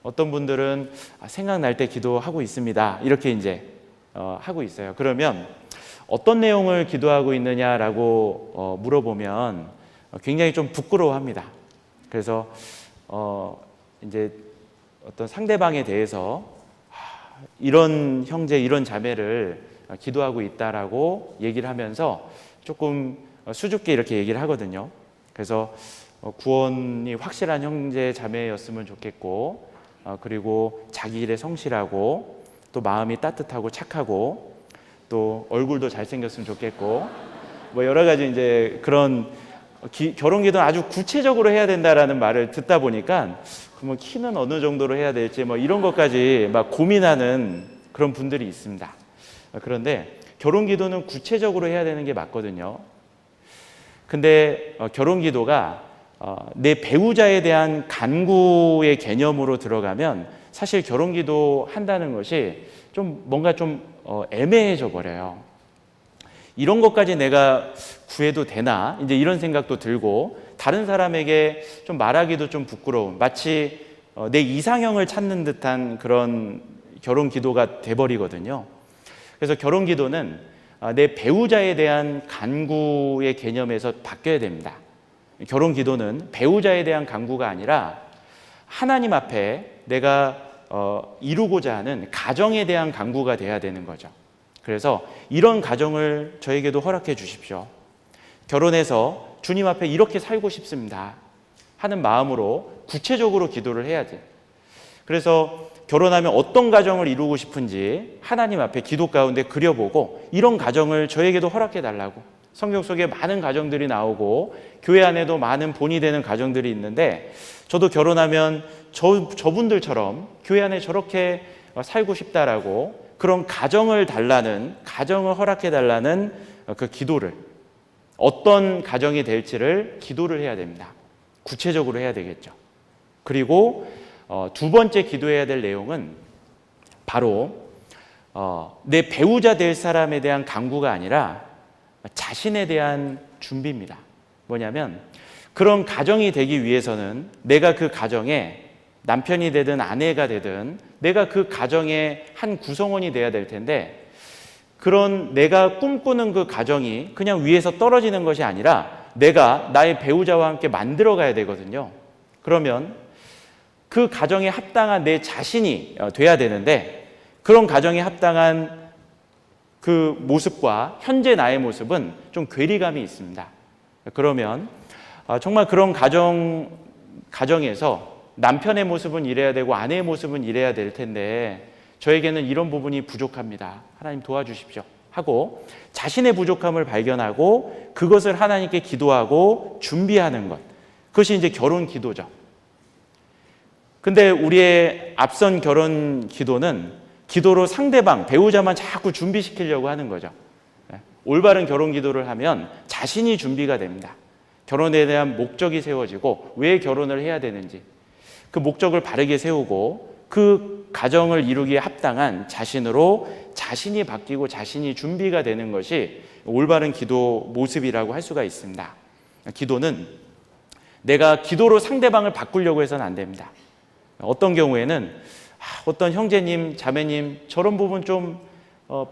어떤 분들은 생각날 때 기도하고 있습니다, 이렇게 이제 하고 있어요. 그러면 어떤 내용을 기도하고 있느냐라고 물어보면 굉장히 좀 부끄러워합니다. 그래서 이제 어떤 상대방에 대해서 이런 형제, 이런 자매를 기도하고 있다라고 얘기를 하면서 조금 수줍게 이렇게 얘기를 하거든요. 그래서 구원이 확실한 형제, 자매였으면 좋겠고, 그리고 자기 일에 성실하고, 또 마음이 따뜻하고 착하고, 또 얼굴도 잘생겼으면 좋겠고, 뭐 여러 가지 이제 그런 결혼 기도는 아주 구체적으로 해야 된다라는 말을 듣다 보니까 그러면 키는 어느 정도로 해야 될지 뭐 이런 것까지 막 고민하는 그런 분들이 있습니다. 그런데 결혼 기도는 구체적으로 해야 되는 게 맞거든요. 근데 결혼 기도가 내 배우자에 대한 간구의 개념으로 들어가면 사실 결혼 기도 한다는 것이 좀 뭔가 좀 애매해져 버려요. 이런 것까지 내가 구해도 되나? 이제 이런 생각도 들고, 다른 사람에게 좀 말하기도 좀 부끄러운, 마치 내 이상형을 찾는 듯한 그런 결혼 기도가 돼버리거든요. 그래서 결혼 기도는 내 배우자에 대한 간구의 개념에서 바뀌어야 됩니다. 결혼 기도는 배우자에 대한 간구가 아니라 하나님 앞에 내가 이루고자 하는 가정에 대한 간구가 돼야 되는 거죠. 그래서 이런 가정을 저에게도 허락해 주십시오. 결혼해서 주님 앞에 이렇게 살고 싶습니다 하는 마음으로 구체적으로 기도를 해야지. 그래서 결혼하면 어떤 가정을 이루고 싶은지 하나님 앞에 기도 가운데 그려보고, 이런 가정을 저에게도 허락해 달라고. 성경 속에 많은 가정들이 나오고 교회 안에도 많은 본이 되는 가정들이 있는데, 저도 결혼하면 저분들처럼 교회 안에 저렇게 살고 싶다라고 그런 가정을 달라는, 가정을 허락해 달라는 그 기도를, 어떤 가정이 될지를 기도를 해야 됩니다. 구체적으로 해야 되겠죠. 그리고 두 번째 기도해야 될 내용은 바로 내 배우자 될 사람에 대한 간구가 아니라 자신에 대한 준비입니다. 뭐냐면 그런 가정이 되기 위해서는 내가 그 가정에 남편이 되든 아내가 되든 내가 그 가정의 한 구성원이 돼야 될 텐데, 그런 내가 꿈꾸는 그 가정이 그냥 위에서 떨어지는 것이 아니라 내가 나의 배우자와 함께 만들어 가야 되거든요. 그러면 그 가정에 합당한 내 자신이 돼야 되는데, 그런 가정에 합당한 그 모습과 현재 나의 모습은 좀 괴리감이 있습니다. 그러면 정말 그런 가정에서 남편의 모습은 이래야 되고 아내의 모습은 이래야 될 텐데 저에게는 이런 부분이 부족합니다. 하나님 도와주십시오 하고 자신의 부족함을 발견하고 그것을 하나님께 기도하고 준비하는 것, 그것이 이제 결혼 기도죠. 근데 우리의 앞선 결혼 기도는 기도로 상대방, 배우자만 자꾸 준비시키려고 하는 거죠. 올바른 결혼 기도를 하면 자신이 준비가 됩니다. 결혼에 대한 목적이 세워지고 왜 결혼을 해야 되는지 그 목적을 바르게 세우고 그 가정을 이루기에 합당한 자신으로 자신이 바뀌고 자신이 준비가 되는 것이 올바른 기도 모습이라고 할 수가 있습니다. 기도는 내가 기도로 상대방을 바꾸려고 해서는 안 됩니다. 어떤 경우에는 어떤 형제님, 자매님 저런 부분 좀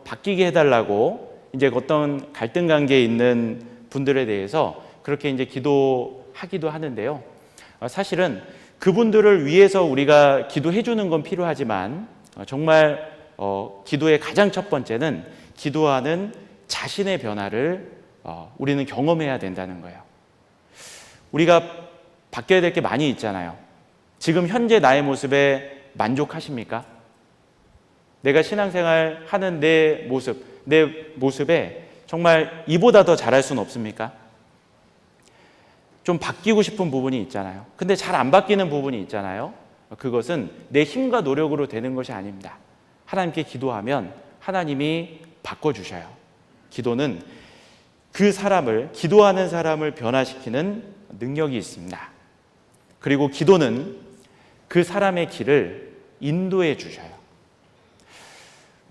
바뀌게 해달라고 이제 어떤 갈등 관계에 있는 분들에 대해서 그렇게 이제 기도하기도 하는데요. 사실은 그분들을 위해서 우리가 기도해 주는 건 필요하지만 정말 기도의 가장 첫 번째는 기도하는 자신의 변화를 우리는 경험해야 된다는 거예요. 우리가 바뀌어야 될 게 많이 있잖아요. 지금 현재 나의 모습에 만족하십니까? 내가 신앙생활 하는 내 모습에 정말 이보다 더 잘할 수는 없습니까? 좀 바뀌고 싶은 부분이 있잖아요. 근데 잘 안 바뀌는 부분이 있잖아요. 그것은 내 힘과 노력으로 되는 것이 아닙니다. 하나님께 기도하면 하나님이 바꿔주셔요. 기도는 그 사람을, 기도하는 사람을 변화시키는 능력이 있습니다. 그리고 기도는 그 사람의 길을 인도해 주셔요.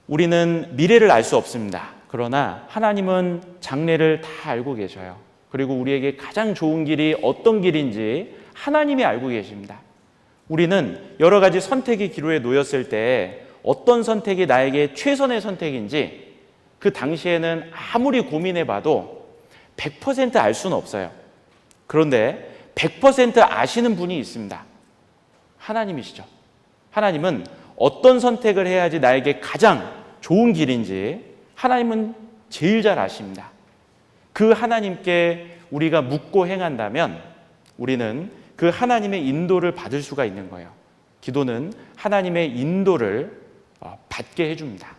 우리는 미래를 알 수 없습니다. 그러나 하나님은 장래를 다 알고 계셔요. 그리고 우리에게 가장 좋은 길이 어떤 길인지 하나님이 알고 계십니다. 우리는 여러 가지 선택의 기로에 놓였을 때 어떤 선택이 나에게 최선의 선택인지 그 당시에는 아무리 고민해봐도 100% 알 수는 없어요. 그런데 100% 아시는 분이 있습니다. 하나님이시죠. 하나님은 어떤 선택을 해야지 나에게 가장 좋은 길인지 하나님은 제일 잘 아십니다. 그 하나님께 우리가 묻고 행한다면 우리는 그 하나님의 인도를 받을 수가 있는 거예요. 기도는 하나님의 인도를 받게 해줍니다.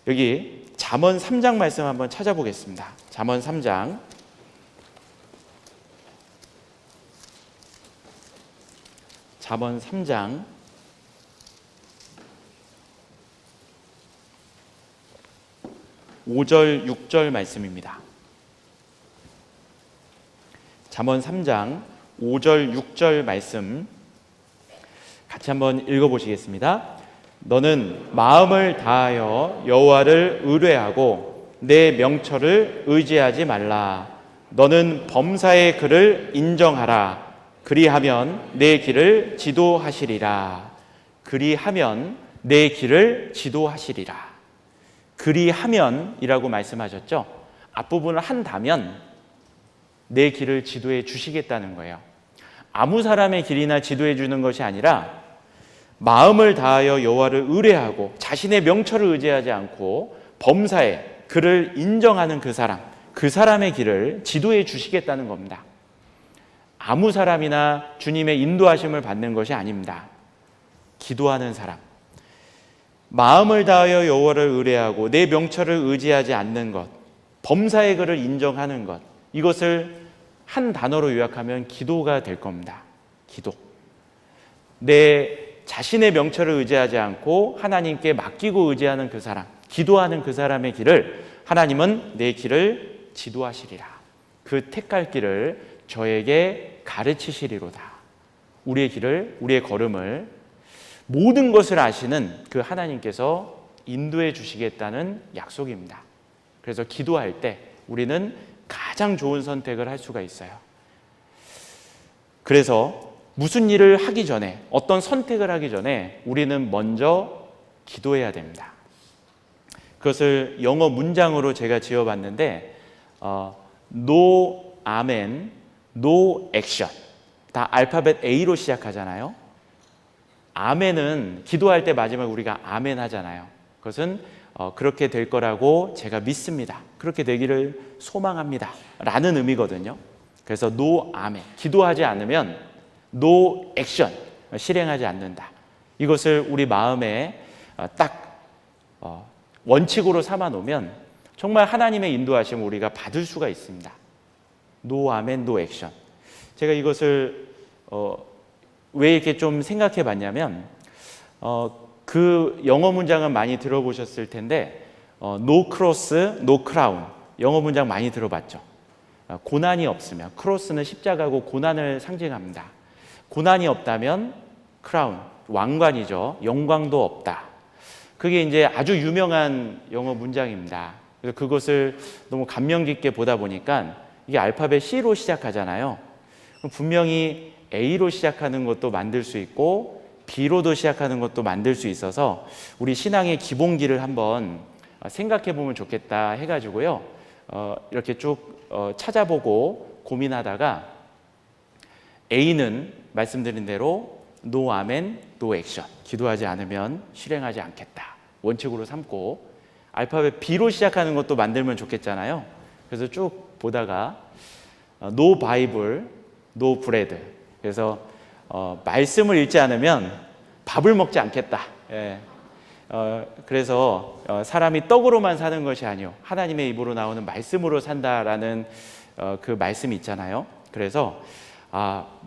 여기 잠언 3장 말씀 한번 찾아보겠습니다. 잠언 3장 5절 6절 말씀입니다. 잠언 3장 5절 6절 말씀 같이 한번 읽어보시겠습니다. 너는 마음을 다하여 여호와를 의뢰하고 내 명철을 의지하지 말라. 너는 범사의 그를 인정하라. 그리하면 내 길을 지도하시리라. 그리하면 내 길을 지도하시리라. 그리하면이라고 말씀하셨죠. 앞부분을 한다면 내 길을 지도해 주시겠다는 거예요. 아무 사람의 길이나 지도해 주는 것이 아니라 마음을 다하여 여호와를 의뢰하고 자신의 명철을 의지하지 않고 범사에 그를 인정하는 그 사람의 길을 지도해 주시겠다는 겁니다. 아무 사람이나 주님의 인도하심을 받는 것이 아닙니다. 기도하는 사람, 마음을 다하여 여호와를 의뢰하고 내 명철을 의지하지 않는 것, 범사의 그를 인정하는 것, 이것을 한 단어로 요약하면 기도가 될 겁니다. 기도. 내 자신의 명철을 의지하지 않고 하나님께 맡기고 의지하는 그 사람, 기도하는 그 사람의 길을 하나님은 내 길을 지도하시리라. 그 택할 길을 저에게 가르치시리로다. 우리의 길을, 우리의 걸음을 모든 것을 아시는 그 하나님께서 인도해 주시겠다는 약속입니다. 그래서 기도할 때 우리는 가장 좋은 선택을 할 수가 있어요. 그래서 무슨 일을 하기 전에, 어떤 선택을 하기 전에 우리는 먼저 기도해야 됩니다. 그것을 영어 문장으로 제가 지어봤는데 No Amen, No Action. 다 알파벳 A로 시작하잖아요. 아멘은 기도할 때 마지막에 우리가 아멘 하잖아요. 그것은 그렇게 될 거라고 제가 믿습니다. 그렇게 되기를 소망합니다. 라는 의미거든요. 그래서 No Amen, 기도하지 않으면 No Action, 실행하지 않는다. 이것을 우리 마음에 딱 원칙으로 삼아 놓으면 정말 하나님의 인도하심을 우리가 받을 수가 있습니다. No Amen, No Action. 제가 이것을 왜 이렇게 좀 생각해 봤냐면 그 영어 문장은 많이 들어보셨을 텐데 No Cross, No Crown, 영어 문장 많이 들어봤죠. 고난이 없으면, 크로스는 십자가고 고난을 상징합니다. 고난이 없다면 크라운, 왕관이죠. 영광도 없다. 그게 이제 아주 유명한 영어 문장입니다. 그래서 그것을 너무 감명 깊게 보다 보니까 이게 알파벳 C로 시작하잖아요. 분명히 A로 시작하는 것도 만들 수 있고 B로도 시작하는 것도 만들 수 있어서 우리 신앙의 기본기를 한번 생각해 보면 좋겠다 해가지고요. 이렇게 쭉 찾아보고 고민하다가 A는 말씀드린 대로 No Amen, No Action. 기도하지 않으면 실행하지 않겠다. 원칙으로 삼고 알파벳 B로 시작하는 것도 만들면 좋겠잖아요. 그래서 쭉 보다가 No Bible, No Bread. 그래서 말씀을 읽지 않으면 밥을 먹지 않겠다. 예. 그래서 사람이 떡으로만 사는 것이 아니요 하나님의 입으로 나오는 말씀으로 산다라는 그 말씀이 있잖아요. 그래서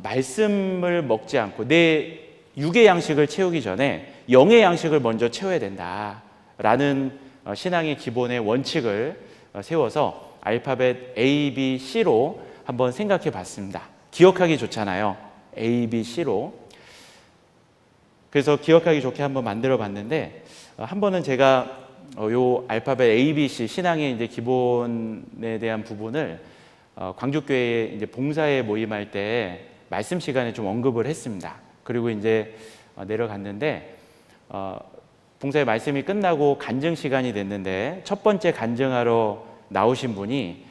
말씀을 먹지 않고 내 육의 양식을 채우기 전에 영의 양식을 먼저 채워야 된다라는 신앙의 기본의 원칙을 세워서 알파벳 A, B, C로 한번 생각해 봤습니다. 기억하기 좋잖아요. A, B, C로. 그래서 기억하기 좋게 한번 만들어 봤는데 한 번은 제가 요 알파벳 A, B, C 신앙의 이제 기본에 대한 부분을 광주교회에 이제 봉사에 모임할 때 말씀 시간에 좀 언급을 했습니다. 그리고 이제 내려갔는데 봉사의 말씀이 끝나고 간증 시간이 됐는데 첫 번째 간증하러 나오신 분이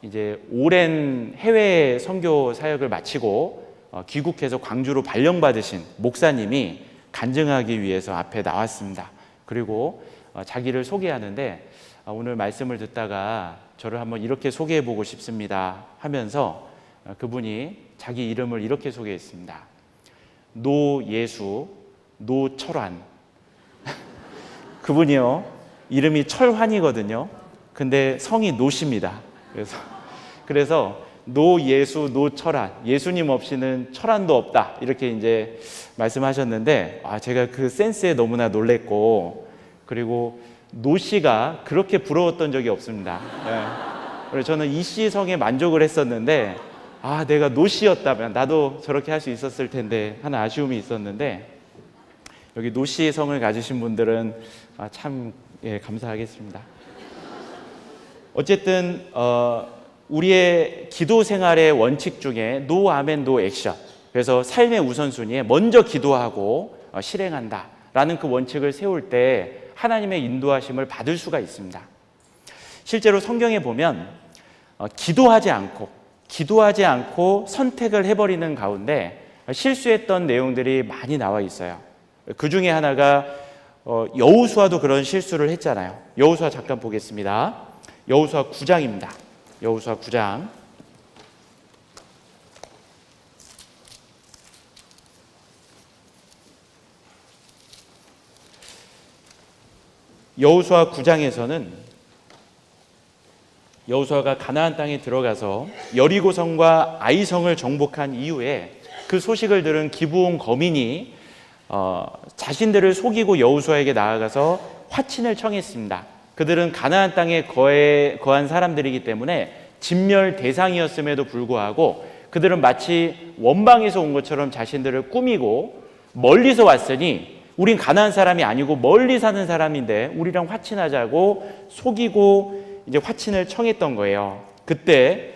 이제 오랜 해외 선교 사역을 마치고 귀국해서 광주로 발령받으신 목사님이 간증하기 위해서 앞에 나왔습니다. 그리고 자기를 소개하는데 오늘 말씀을 듣다가 저를 한번 이렇게 소개해 보고 싶습니다 하면서 그분이 자기 이름을 이렇게 소개했습니다. 노 예수, 노 철환. 그분이요 이름이 철환이거든요. 근데 성이 노십니다. 그래서 노 예수, 노 철환. 예수님 없이는 철환도 없다. 이렇게 이제 말씀하셨는데 제가 그 센스에 너무나 놀랬고 그리고 노 씨가 그렇게 부러웠던 적이 없습니다. 네. 그래서 저는 이 씨 성에 만족을 했었는데 내가 노 씨였다면 나도 저렇게 할 수 있었을 텐데 하는 아쉬움이 있었는데 여기 노 씨의 성을 가지신 분들은 참 감사하겠습니다. 어쨌든 우리의 기도 생활의 원칙 중에 No Amen, No Action. 그래서 삶의 우선순위에 먼저 기도하고 실행한다라는 그 원칙을 세울 때 하나님의 인도하심을 받을 수가 있습니다. 실제로 성경에 보면 기도하지 않고 선택을 해버리는 가운데 실수했던 내용들이 많이 나와 있어요. 그 중에 하나가 여호수아도 그런 실수를 했잖아요. 여호수아 잠깐 보겠습니다. 여호수아 9장입니다. 여호수아 9장. 여호수아 9장에서는 여호수아가 가나안 땅에 들어가서 여리고성과 아이성을 정복한 이후에 그 소식을 들은 기브온 거민이 자신들을 속이고 여호수아에게 나아가서 화친을 청했습니다. 그들은 가나안 땅에 거한 사람들이기 때문에 진멸 대상이었음에도 불구하고 그들은 마치 원방에서 온 것처럼 자신들을 꾸미고 멀리서 왔으니 우린 가나안 사람이 아니고 멀리 사는 사람인데 우리랑 화친하자고 속이고 이제 화친을 청했던 거예요. 그때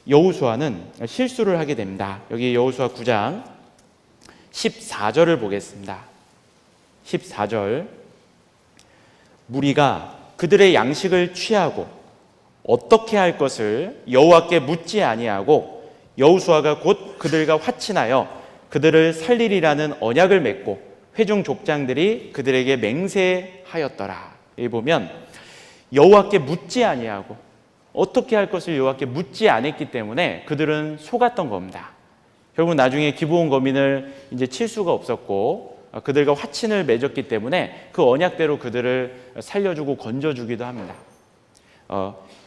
여호수아는 실수를 하게 됩니다. 여기 여호수아 9장 14절을 보겠습니다. 14절. 무리가 그들의 양식을 취하고 어떻게 할 것을 여호와께 묻지 아니하고 여호수아가 곧 그들과 화친하여 그들을 살리리라는 언약을 맺고 회중 족장들이 그들에게 맹세하였더라. 여기 보면 여호와께 묻지 아니하고 어떻게 할 것을 여호와께 묻지 않았기 때문에 그들은 속았던 겁니다. 결국 나중에 기브온 거민을 이제 칠 수가 없었고 그들과 화친을 맺었기 때문에 그 언약대로 그들을 살려주고 건져주기도 합니다.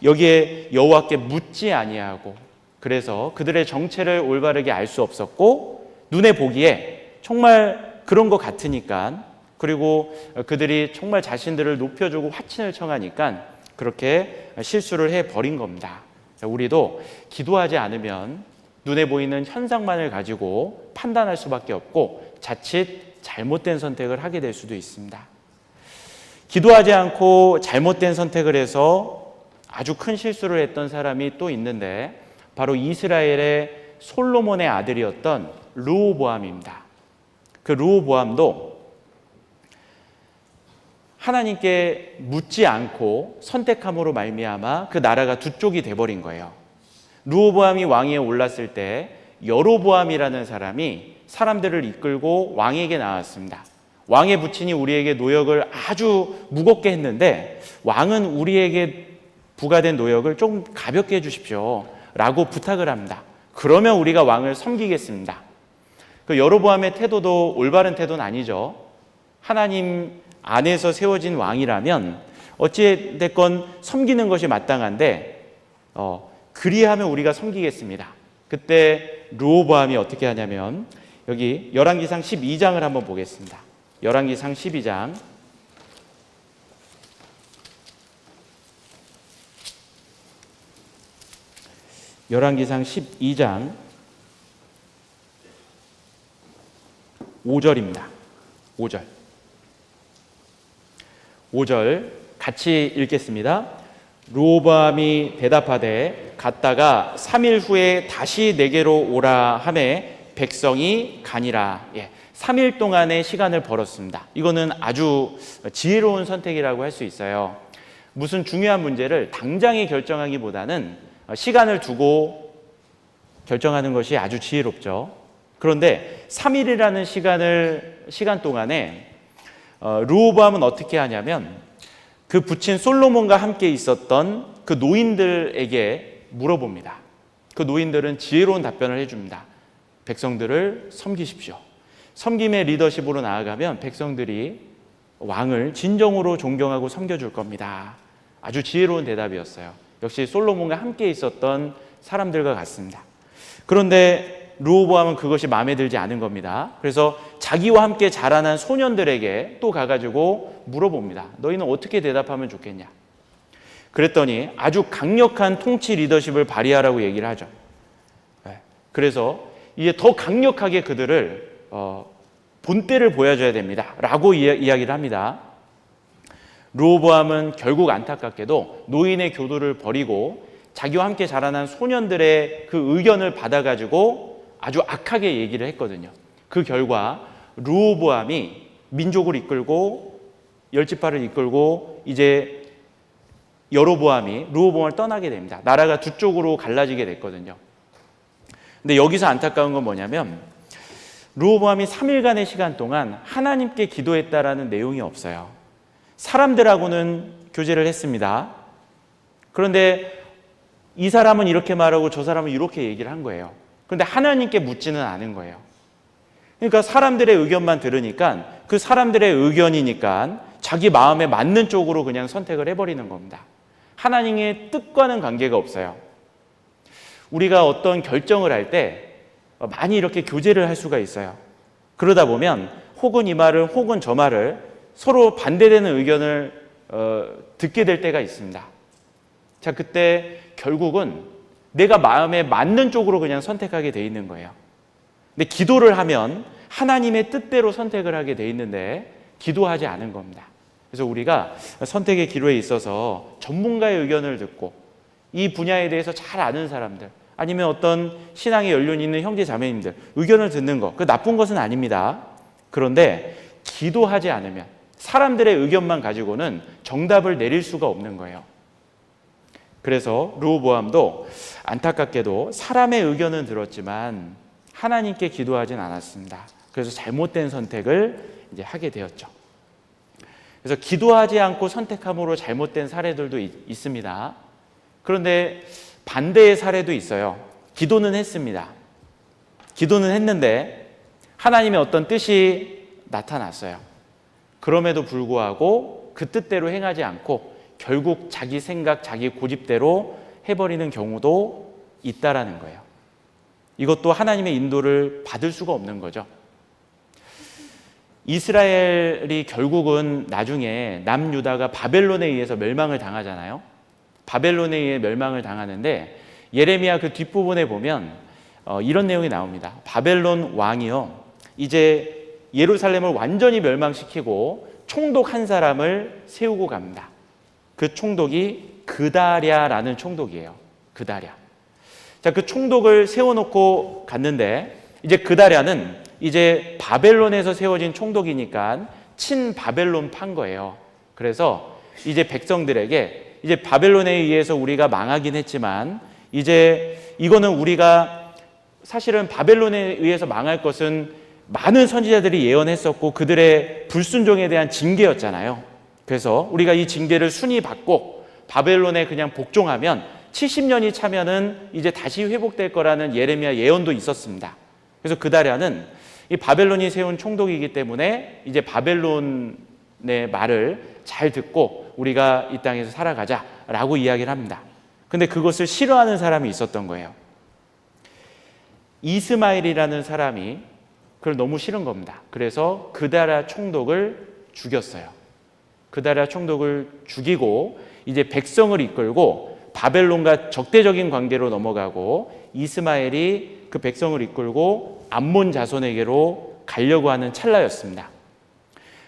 여기에 여호와께 묻지 아니하고 그래서 그들의 정체를 올바르게 알 수 없었고 눈에 보기에 정말 그런 것 같으니까 그리고 그들이 정말 자신들을 높여주고 화친을 청하니까 그렇게 실수를 해버린 겁니다. 우리도 기도하지 않으면 눈에 보이는 현상만을 가지고 판단할 수밖에 없고 자칫 잘못된 선택을 하게 될 수도 있습니다. 기도하지 않고 잘못된 선택을 해서 아주 큰 실수를 했던 사람이 또 있는데 바로 이스라엘의 솔로몬의 아들이었던 르호보암입니다. 그 르호보암도 하나님께 묻지 않고 선택함으로 말미암아 그 나라가 두 쪽이 돼버린 거예요. 르호보암이 왕위에 올랐을 때 여로보암이라는 사람이 사람들을 이끌고 왕에게 나왔습니다. 왕의 부친이 우리에게 노역을 아주 무겁게 했는데 왕은 우리에게 부과된 노역을 좀 가볍게 해주십시오 라고 부탁을 합니다. 그러면 우리가 왕을 섬기겠습니다. 그 여로보암의 태도도 올바른 태도는 아니죠. 하나님 안에서 세워진 왕이라면 어찌됐건 섬기는 것이 마땅한데 그리하면 우리가 섬기겠습니다. 그때 르호보암이 어떻게 하냐면 여기 열왕기상 12장을 한번 보겠습니다. 열왕기상 12장 열왕기상 12장 5절입니다. 5절 같이 읽겠습니다. 르호보암이 대답하되 갔다가 3일 후에 다시 내게로 오라 하매 백성이 가니라. 3일 동안의 시간을 벌었습니다. 이거는 아주 지혜로운 선택이라고 할 수 있어요. 무슨 중요한 문제를 당장에 결정하기보다는 시간을 두고 결정하는 것이 아주 지혜롭죠. 그런데 3일이라는 시간 동안에 르호보암은 어떻게 하냐면 그 부친 솔로몬과 함께 있었던 그 노인들에게 물어봅니다. 그 노인들은 지혜로운 답변을 해줍니다. 백성들을 섬기십시오. 섬김의 리더십으로 나아가면 백성들이 왕을 진정으로 존경하고 섬겨줄 겁니다. 아주 지혜로운 대답이었어요. 역시 솔로몬과 함께 있었던 사람들과 같습니다. 그런데 르호보암은 그것이 마음에 들지 않은 겁니다. 그래서 자기와 함께 자라난 소년들에게 또 가가지고 물어봅니다. 너희는 어떻게 대답하면 좋겠냐? 그랬더니 아주 강력한 통치 리더십을 발휘하라고 얘기를 하죠. 그래서 이제 더 강력하게 그들을 본때를 보여줘야 됩니다 라고 이야기를 합니다. 르호보암은 결국 안타깝게도 노인의 교도를 버리고 자기와 함께 자라난 소년들의 그 의견을 받아가지고 아주 악하게 얘기를 했거든요. 그 결과 르호보암이 민족을 이끌고 열지파를 이끌고 이제 여로보암이 르호보암을 떠나게 됩니다. 나라가 두 쪽으로 갈라지게 됐거든요. 근데 여기서 안타까운 건 뭐냐면 르호보암이 3일간의 시간 동안 하나님께 기도했다라는 내용이 없어요. 사람들하고는 교제를 했습니다. 그런데 이 사람은 이렇게 말하고 저 사람은 이렇게 얘기를 한 거예요. 그런데 하나님께 묻지는 않은 거예요. 그러니까 사람들의 의견만 들으니까 그 사람들의 의견이니까 자기 마음에 맞는 쪽으로 그냥 선택을 해버리는 겁니다. 하나님의 뜻과는 관계가 없어요. 우리가 어떤 결정을 할 때 많이 이렇게 교제를 할 수가 있어요. 그러다 보면 혹은 이 말을 혹은 저 말을 서로 반대되는 의견을 듣게 될 때가 있습니다. 자, 그때 결국은 내가 마음에 맞는 쪽으로 그냥 선택하게 돼 있는 거예요. 근데 기도를 하면 하나님의 뜻대로 선택을 하게 돼 있는데 기도하지 않은 겁니다. 그래서 우리가 선택의 기로에 있어서 전문가의 의견을 듣고 이 분야에 대해서 잘 아는 사람들, 아니면 어떤 신앙의 연륜이 있는 형제 자매님들 의견을 듣는 거, 그 나쁜 것은 아닙니다. 그런데 기도하지 않으면, 사람들의 의견만 가지고는 정답을 내릴 수가 없는 거예요. 그래서 르호보암도 안타깝게도 사람의 의견은 들었지만 하나님께 기도하진 않았습니다. 그래서 잘못된 선택을 이제 하게 되었죠. 그래서 기도하지 않고 선택함으로 잘못된 사례들도 있습니다. 그런데 반대의 사례도 있어요. 기도는 했습니다. 기도는 했는데 하나님의 어떤 뜻이 나타났어요. 그럼에도 불구하고 그 뜻대로 행하지 않고 결국 자기 생각, 자기 고집대로 해버리는 경우도 있다라는 거예요. 이것도 하나님의 인도를 받을 수가 없는 거죠. 이스라엘이 결국은 나중에 남유다가 바벨론에 의해서 멸망을 당하잖아요. 바벨론에 의해 멸망을 당하는데 예레미야 그 뒷부분에 보면 이런 내용이 나옵니다. 바벨론 왕이요, 이제 예루살렘을 완전히 멸망시키고 총독 한 사람을 세우고 갑니다. 그 총독이 그다랴라는 총독이에요. 그다랴. 자, 그 총독을 세워놓고 갔는데 이제 그다랴는 이제 바벨론에서 세워진 총독이니까 친바벨론 판 거예요. 그래서 이제 백성들에게 이제 바벨론에 의해서 우리가 망하긴 했지만 이제 이거는 우리가 사실은 바벨론에 의해서 망할 것은 많은 선지자들이 예언했었고 그들의 불순종에 대한 징계였잖아요. 그래서 우리가 이 징계를 순위 받고 바벨론에 그냥 복종하면 70년이 차면은 이제 다시 회복될 거라는 예레미야 예언도 있었습니다. 그래서 그다랴는 이 바벨론이 세운 총독이기 때문에 이제 바벨론의 말을 잘 듣고 우리가 이 땅에서 살아가자라고 이야기를 합니다. 근데 그것을 싫어하는 사람이 있었던 거예요. 이스마엘이라는 사람이 그걸 너무 싫은 겁니다. 그래서 그다랴 총독을 죽였어요. 그다랴 총독을 죽이고 이제 백성을 이끌고 바벨론과 적대적인 관계로 넘어가고 이스마엘이 그 백성을 이끌고 암몬 자손에게로 가려고 하는 찰나였습니다.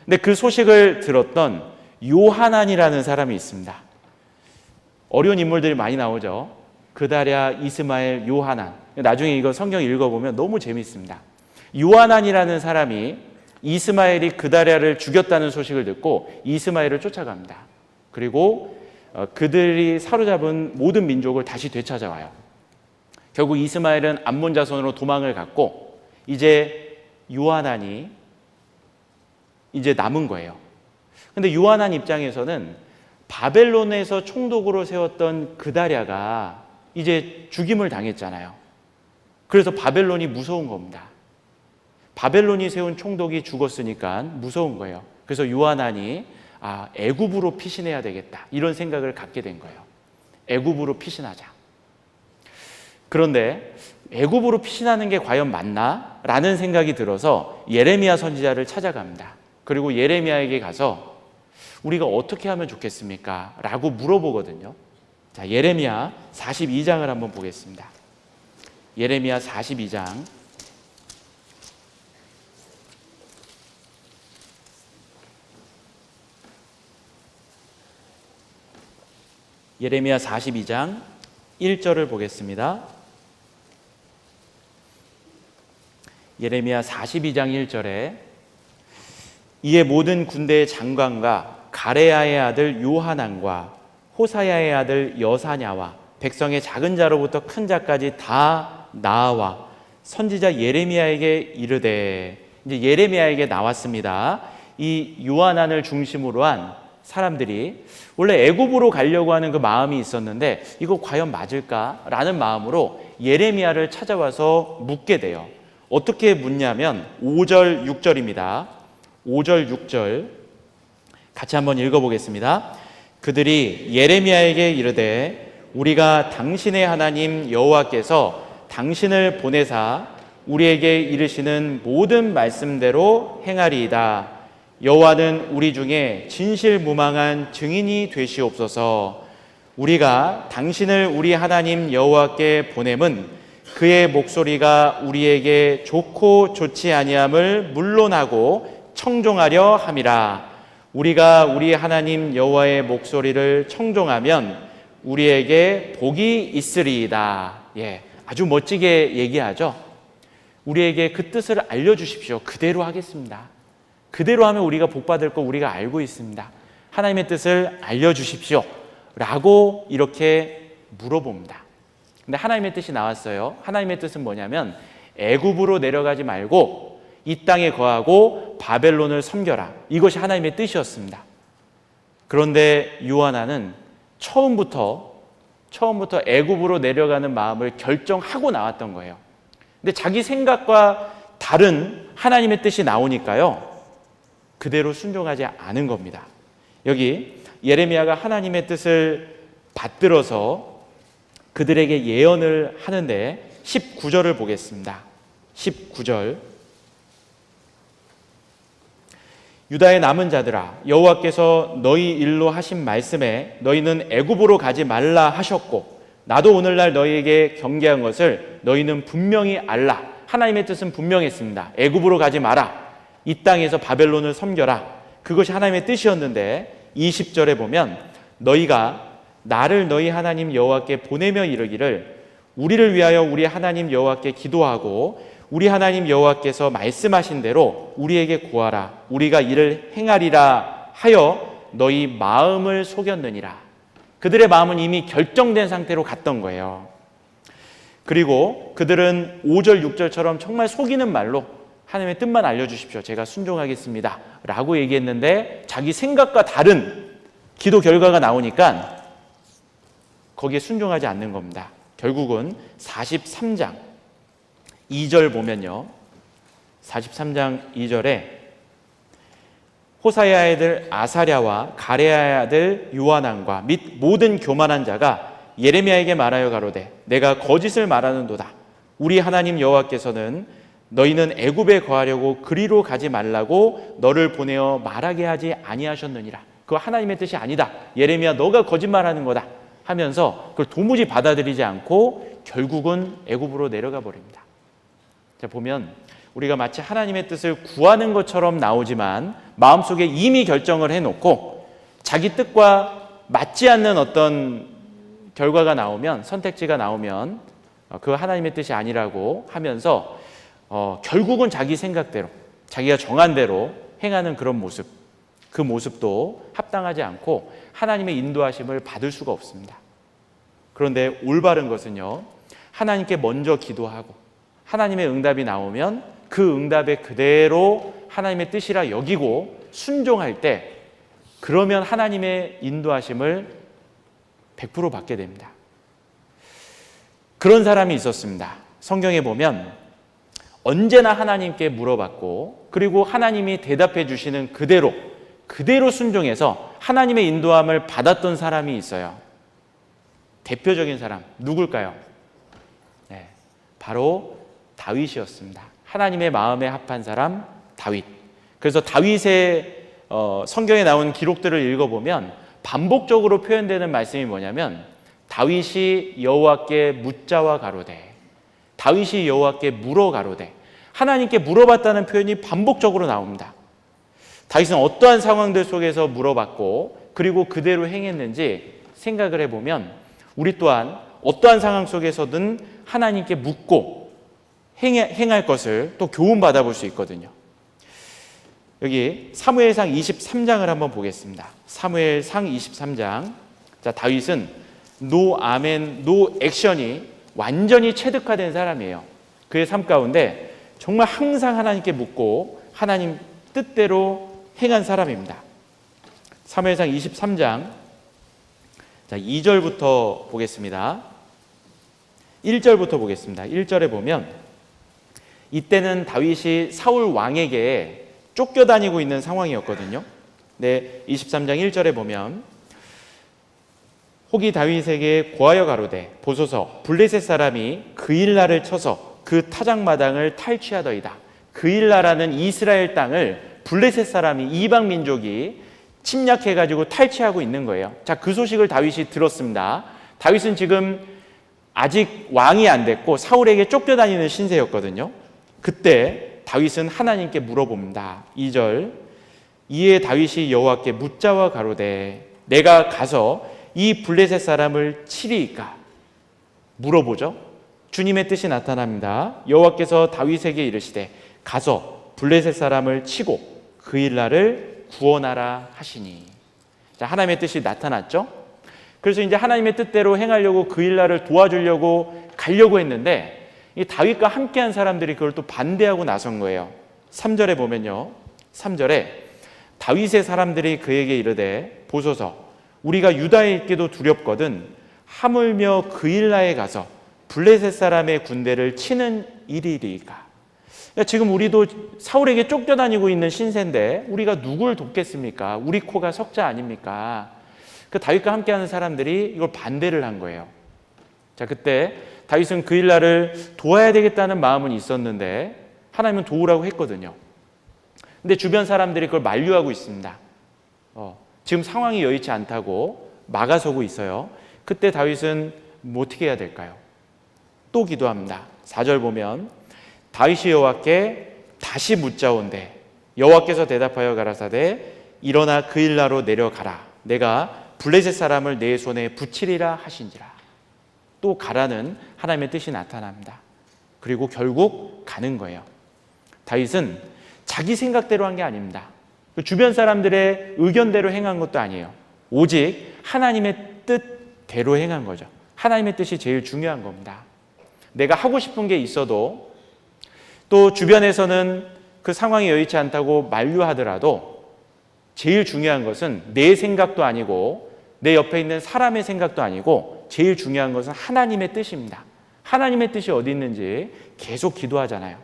근데 그 소식을 들었던 요하난이라는 사람이 있습니다. 어려운 인물들이 많이 나오죠. 그다랴, 이스마엘, 요하난. 나중에 이거 성경 읽어보면 너무 재밌습니다. 요하난이라는 사람이 이스마엘이 그다랴를 죽였다는 소식을 듣고 이스마엘을 쫓아갑니다. 그리고 그들이 사로잡은 모든 민족을 다시 되찾아와요. 결국 이스마엘은 암몬 자손으로 도망을 갔고 이제 요하난이 이제 남은 거예요. 근데 요하난 입장에서는 바벨론에서 총독으로 세웠던 그다랴가 이제 죽임을 당했잖아요. 그래서 바벨론이 무서운 겁니다. 바벨론이 세운 총독이 죽었으니까 무서운 거예요. 그래서 요하난이 애굽으로 피신해야 되겠다 이런 생각을 갖게 된 거예요. 애굽으로 피신하자. 그런데 애굽으로 피신하는 게 과연 맞나? 라는 생각이 들어서 예레미야 선지자를 찾아갑니다. 그리고 예레미야에게 가서 우리가 어떻게 하면 좋겠습니까? 라고 물어보거든요. 자, 예레미야 42장을 한번 보겠습니다. 예레미야 42장. 예레미야 42장 1절을 보겠습니다. 예레미야 42장 1절에 이에 모든 군대의 장관과 가레야의 아들 요하난과 호사야의 아들 여사냐와 백성의 작은 자로부터 큰 자까지 다 나와 선지자 예레미야에게 이르되, 이제 예레미야에게 나왔습니다. 이 요하난을 중심으로 한 사람들이 원래 애굽으로 가려고 하는 그 마음이 있었는데 이거 과연 맞을까라는 마음으로 예레미야를 찾아와서 묻게 돼요. 어떻게 묻냐면 5절 6절입니다. 5절 6절 같이 한번 읽어보겠습니다. 그들이 예레미야에게 이르되 우리가 당신의 하나님 여호와께서 당신을 보내사 우리에게 이르시는 모든 말씀대로 행하리이다. 여호와는 우리 중에 진실무망한 증인이 되시옵소서. 우리가 당신을 우리 하나님 여호와께 보냄은 그의 목소리가 우리에게 좋고 좋지 아니함을 물론하고 청종하려 함이라. 우리가 우리 하나님 여호와의 목소리를 청종하면 우리에게 복이 있으리이다. 예, 아주 멋지게 얘기하죠. 우리에게 그 뜻을 알려주십시오. 그대로 하겠습니다. 그대로 하면 우리가 복받을 거 우리가 알고 있습니다. 하나님의 뜻을 알려주십시오. 라고 이렇게 물어봅니다. 근데 하나님의 뜻이 나왔어요. 하나님의 뜻은 뭐냐면 애굽으로 내려가지 말고 이 땅에 거하고 바벨론을 섬겨라. 이것이 하나님의 뜻이었습니다. 그런데 요하나는 처음부터 애굽으로 내려가는 마음을 결정하고 나왔던 거예요. 근데 자기 생각과 다른 하나님의 뜻이 나오니까요, 그대로 순종하지 않은 겁니다. 여기 예레미야가 하나님의 뜻을 받들어서 그들에게 예언을 하는데 19절을 보겠습니다. 19절. 유다의 남은 자들아, 여호와께서 너희 일로 하신 말씀에 너희는 애굽으로 가지 말라 하셨고 나도 오늘날 너희에게 경계한 것을 너희는 분명히 알라. 하나님의 뜻은 분명했습니다. 애굽으로 가지 마라. 이 땅에서 바벨론을 섬겨라. 그것이 하나님의 뜻이었는데 20절에 보면 너희가 나를 너희 하나님 여호와께 보내며 이르기를 우리를 위하여 우리 하나님 여호와께 기도하고 우리 하나님 여호와께서 말씀하신 대로 우리에게 구하라. 우리가 이를 행하리라 하여 너희 마음을 속였느니라. 그들의 마음은 이미 결정된 상태로 갔던 거예요. 그리고 그들은 5절 6절처럼 정말 속이는 말로 하나님의 뜻만 알려주십시오. 제가 순종하겠습니다. 라고 얘기했는데 자기 생각과 다른 기도 결과가 나오니까 거기에 순종하지 않는 겁니다. 결국은 43장 2절 보면요. 43장 2절에 호사야의 아들 아사랴와 가레야의 아들 요하난과 및 모든 교만한 자가 예레미야에게 말하여 가로되 내가 거짓을 말하는도다. 우리 하나님 여호와께서는 너희는 애굽에 거하려고 그리로 가지 말라고 너를 보내어 말하게 하지 아니하셨느니라. 그거 하나님의 뜻이 아니다. 예레미야 너가 거짓말하는 거다 하면서 그걸 도무지 받아들이지 않고 결국은 애굽으로 내려가 버립니다. 자, 보면 우리가 마치 하나님의 뜻을 구하는 것처럼 나오지만 마음속에 이미 결정을 해놓고 자기 뜻과 맞지 않는 어떤 결과가 나오면, 선택지가 나오면 그 하나님의 뜻이 아니라고 하면서 결국은 자기 생각대로 자기가 정한 대로 행하는 그런 모습, 그 모습도 합당하지 않고 하나님의 인도하심을 받을 수가 없습니다. 그런데 올바른 것은요, 하나님께 먼저 기도하고 하나님의 응답이 나오면 그 응답에 그대로 하나님의 뜻이라 여기고 순종할 때 그러면 하나님의 인도하심을 100% 받게 됩니다. 그런 사람이 있었습니다. 성경에 보면 언제나 하나님께 물어봤고 그리고 하나님이 대답해 주시는 그대로 순종해서 하나님의 인도함을 받았던 사람이 있어요. 대표적인 사람 누굴까요? 네, 바로 다윗이었습니다. 하나님의 마음에 합한 사람 다윗. 그래서 다윗의 성경에 나온 기록들을 읽어보면 반복적으로 표현되는 말씀이 뭐냐면 다윗이 여호와께 묻자와 가로되, 다윗이 여호와께 물어 가로되, 하나님께 물어봤다는 표현이 반복적으로 나옵니다. 다윗은 어떠한 상황들 속에서 물어봤고 그리고 그대로 행했는지 생각을 해보면 우리 또한 어떠한 상황 속에서든 하나님께 묻고 행할 것을 또 교훈받아 볼 수 있거든요. 여기 사무엘상 23장을 한번 보겠습니다. 사무엘상 23장. 자, 다윗은 노 아멘, 노 액션이 완전히 체득화된 사람이에요. 그의 삶 가운데 정말 항상 하나님께 묻고 하나님 뜻대로 행한 사람입니다. 사무엘상 23장. 자, 2절부터 보겠습니다. 1절부터 보겠습니다. 1절에 보면 이때는 다윗이 사울 왕에게 쫓겨다니고 있는 상황이었거든요. 네, 23장 1절에 보면 혹이 다윗에게 고하여 가로되 보소서 블레셋 사람이 그일라를 쳐서 그 타작마당을 탈취하더이다. 그일라라는 이스라엘 땅을 블레셋 사람이, 이방 민족이 침략해가지고 탈취하고 있는 거예요. 자, 그 소식을 다윗이 들었습니다. 다윗은 지금 아직 왕이 안 됐고 사울에게 쫓겨다니는 신세였거든요. 그때 다윗은 하나님께 물어봅니다. 2절 이에 다윗이 여호와께 묻자와 가로되 내가 가서 이 블레셋 사람을 치리이까? 물어보죠. 주님의 뜻이 나타납니다. 여호와께서 다윗에게 이르시되 가서 블레셋 사람을 치고 그 일날을 구원하라 하시니. 자, 하나님의 뜻이 나타났죠. 그래서 이제 하나님의 뜻대로 행하려고 그 일날을 도와주려고 가려고 했는데 이 다윗과 함께한 사람들이 그걸 또 반대하고 나선 거예요. 3절에 보면요, 3절에 다윗의 사람들이 그에게 이르되 보소서 우리가 유다에 있기도 두렵거든 하물며 그 일날에 가서 블레셋 사람의 군대를 치는 일이리까. 지금 우리도 사울에게 쫓겨다니고 있는 신세인데 우리가 누굴 돕겠습니까? 우리 코가 석자 아닙니까? 그 다윗과 함께하는 사람들이 이걸 반대를 한 거예요. 자, 그때 다윗은 그 일날을 도와야 되겠다는 마음은 있었는데 하나님은 도우라고 했거든요. 근데 주변 사람들이 그걸 만류하고 있습니다. 지금 상황이 여의치 않다고 막아서고 있어요. 그때 다윗은 어떻게 해야 될까요? 또 기도합니다. 4절 보면 다윗이 여호와께 다시 묻자온대 여호와께서 대답하여 가라사대 일어나 그 일나로 내려가라 내가 블레셋 사람을 내 손에 붙이리라 하신지라. 또 가라는 하나님의 뜻이 나타납니다. 그리고 결국 가는 거예요. 다윗은 자기 생각대로 한 게 아닙니다. 주변 사람들의 의견대로 행한 것도 아니에요. 오직 하나님의 뜻대로 행한 거죠. 하나님의 뜻이 제일 중요한 겁니다. 내가 하고 싶은 게 있어도 또 주변에서는 그 상황이 여의치 않다고 만류하더라도 제일 중요한 것은 내 생각도 아니고 내 옆에 있는 사람의 생각도 아니고 제일 중요한 것은 하나님의 뜻입니다. 하나님의 뜻이 어디 있는지 계속 기도하잖아요.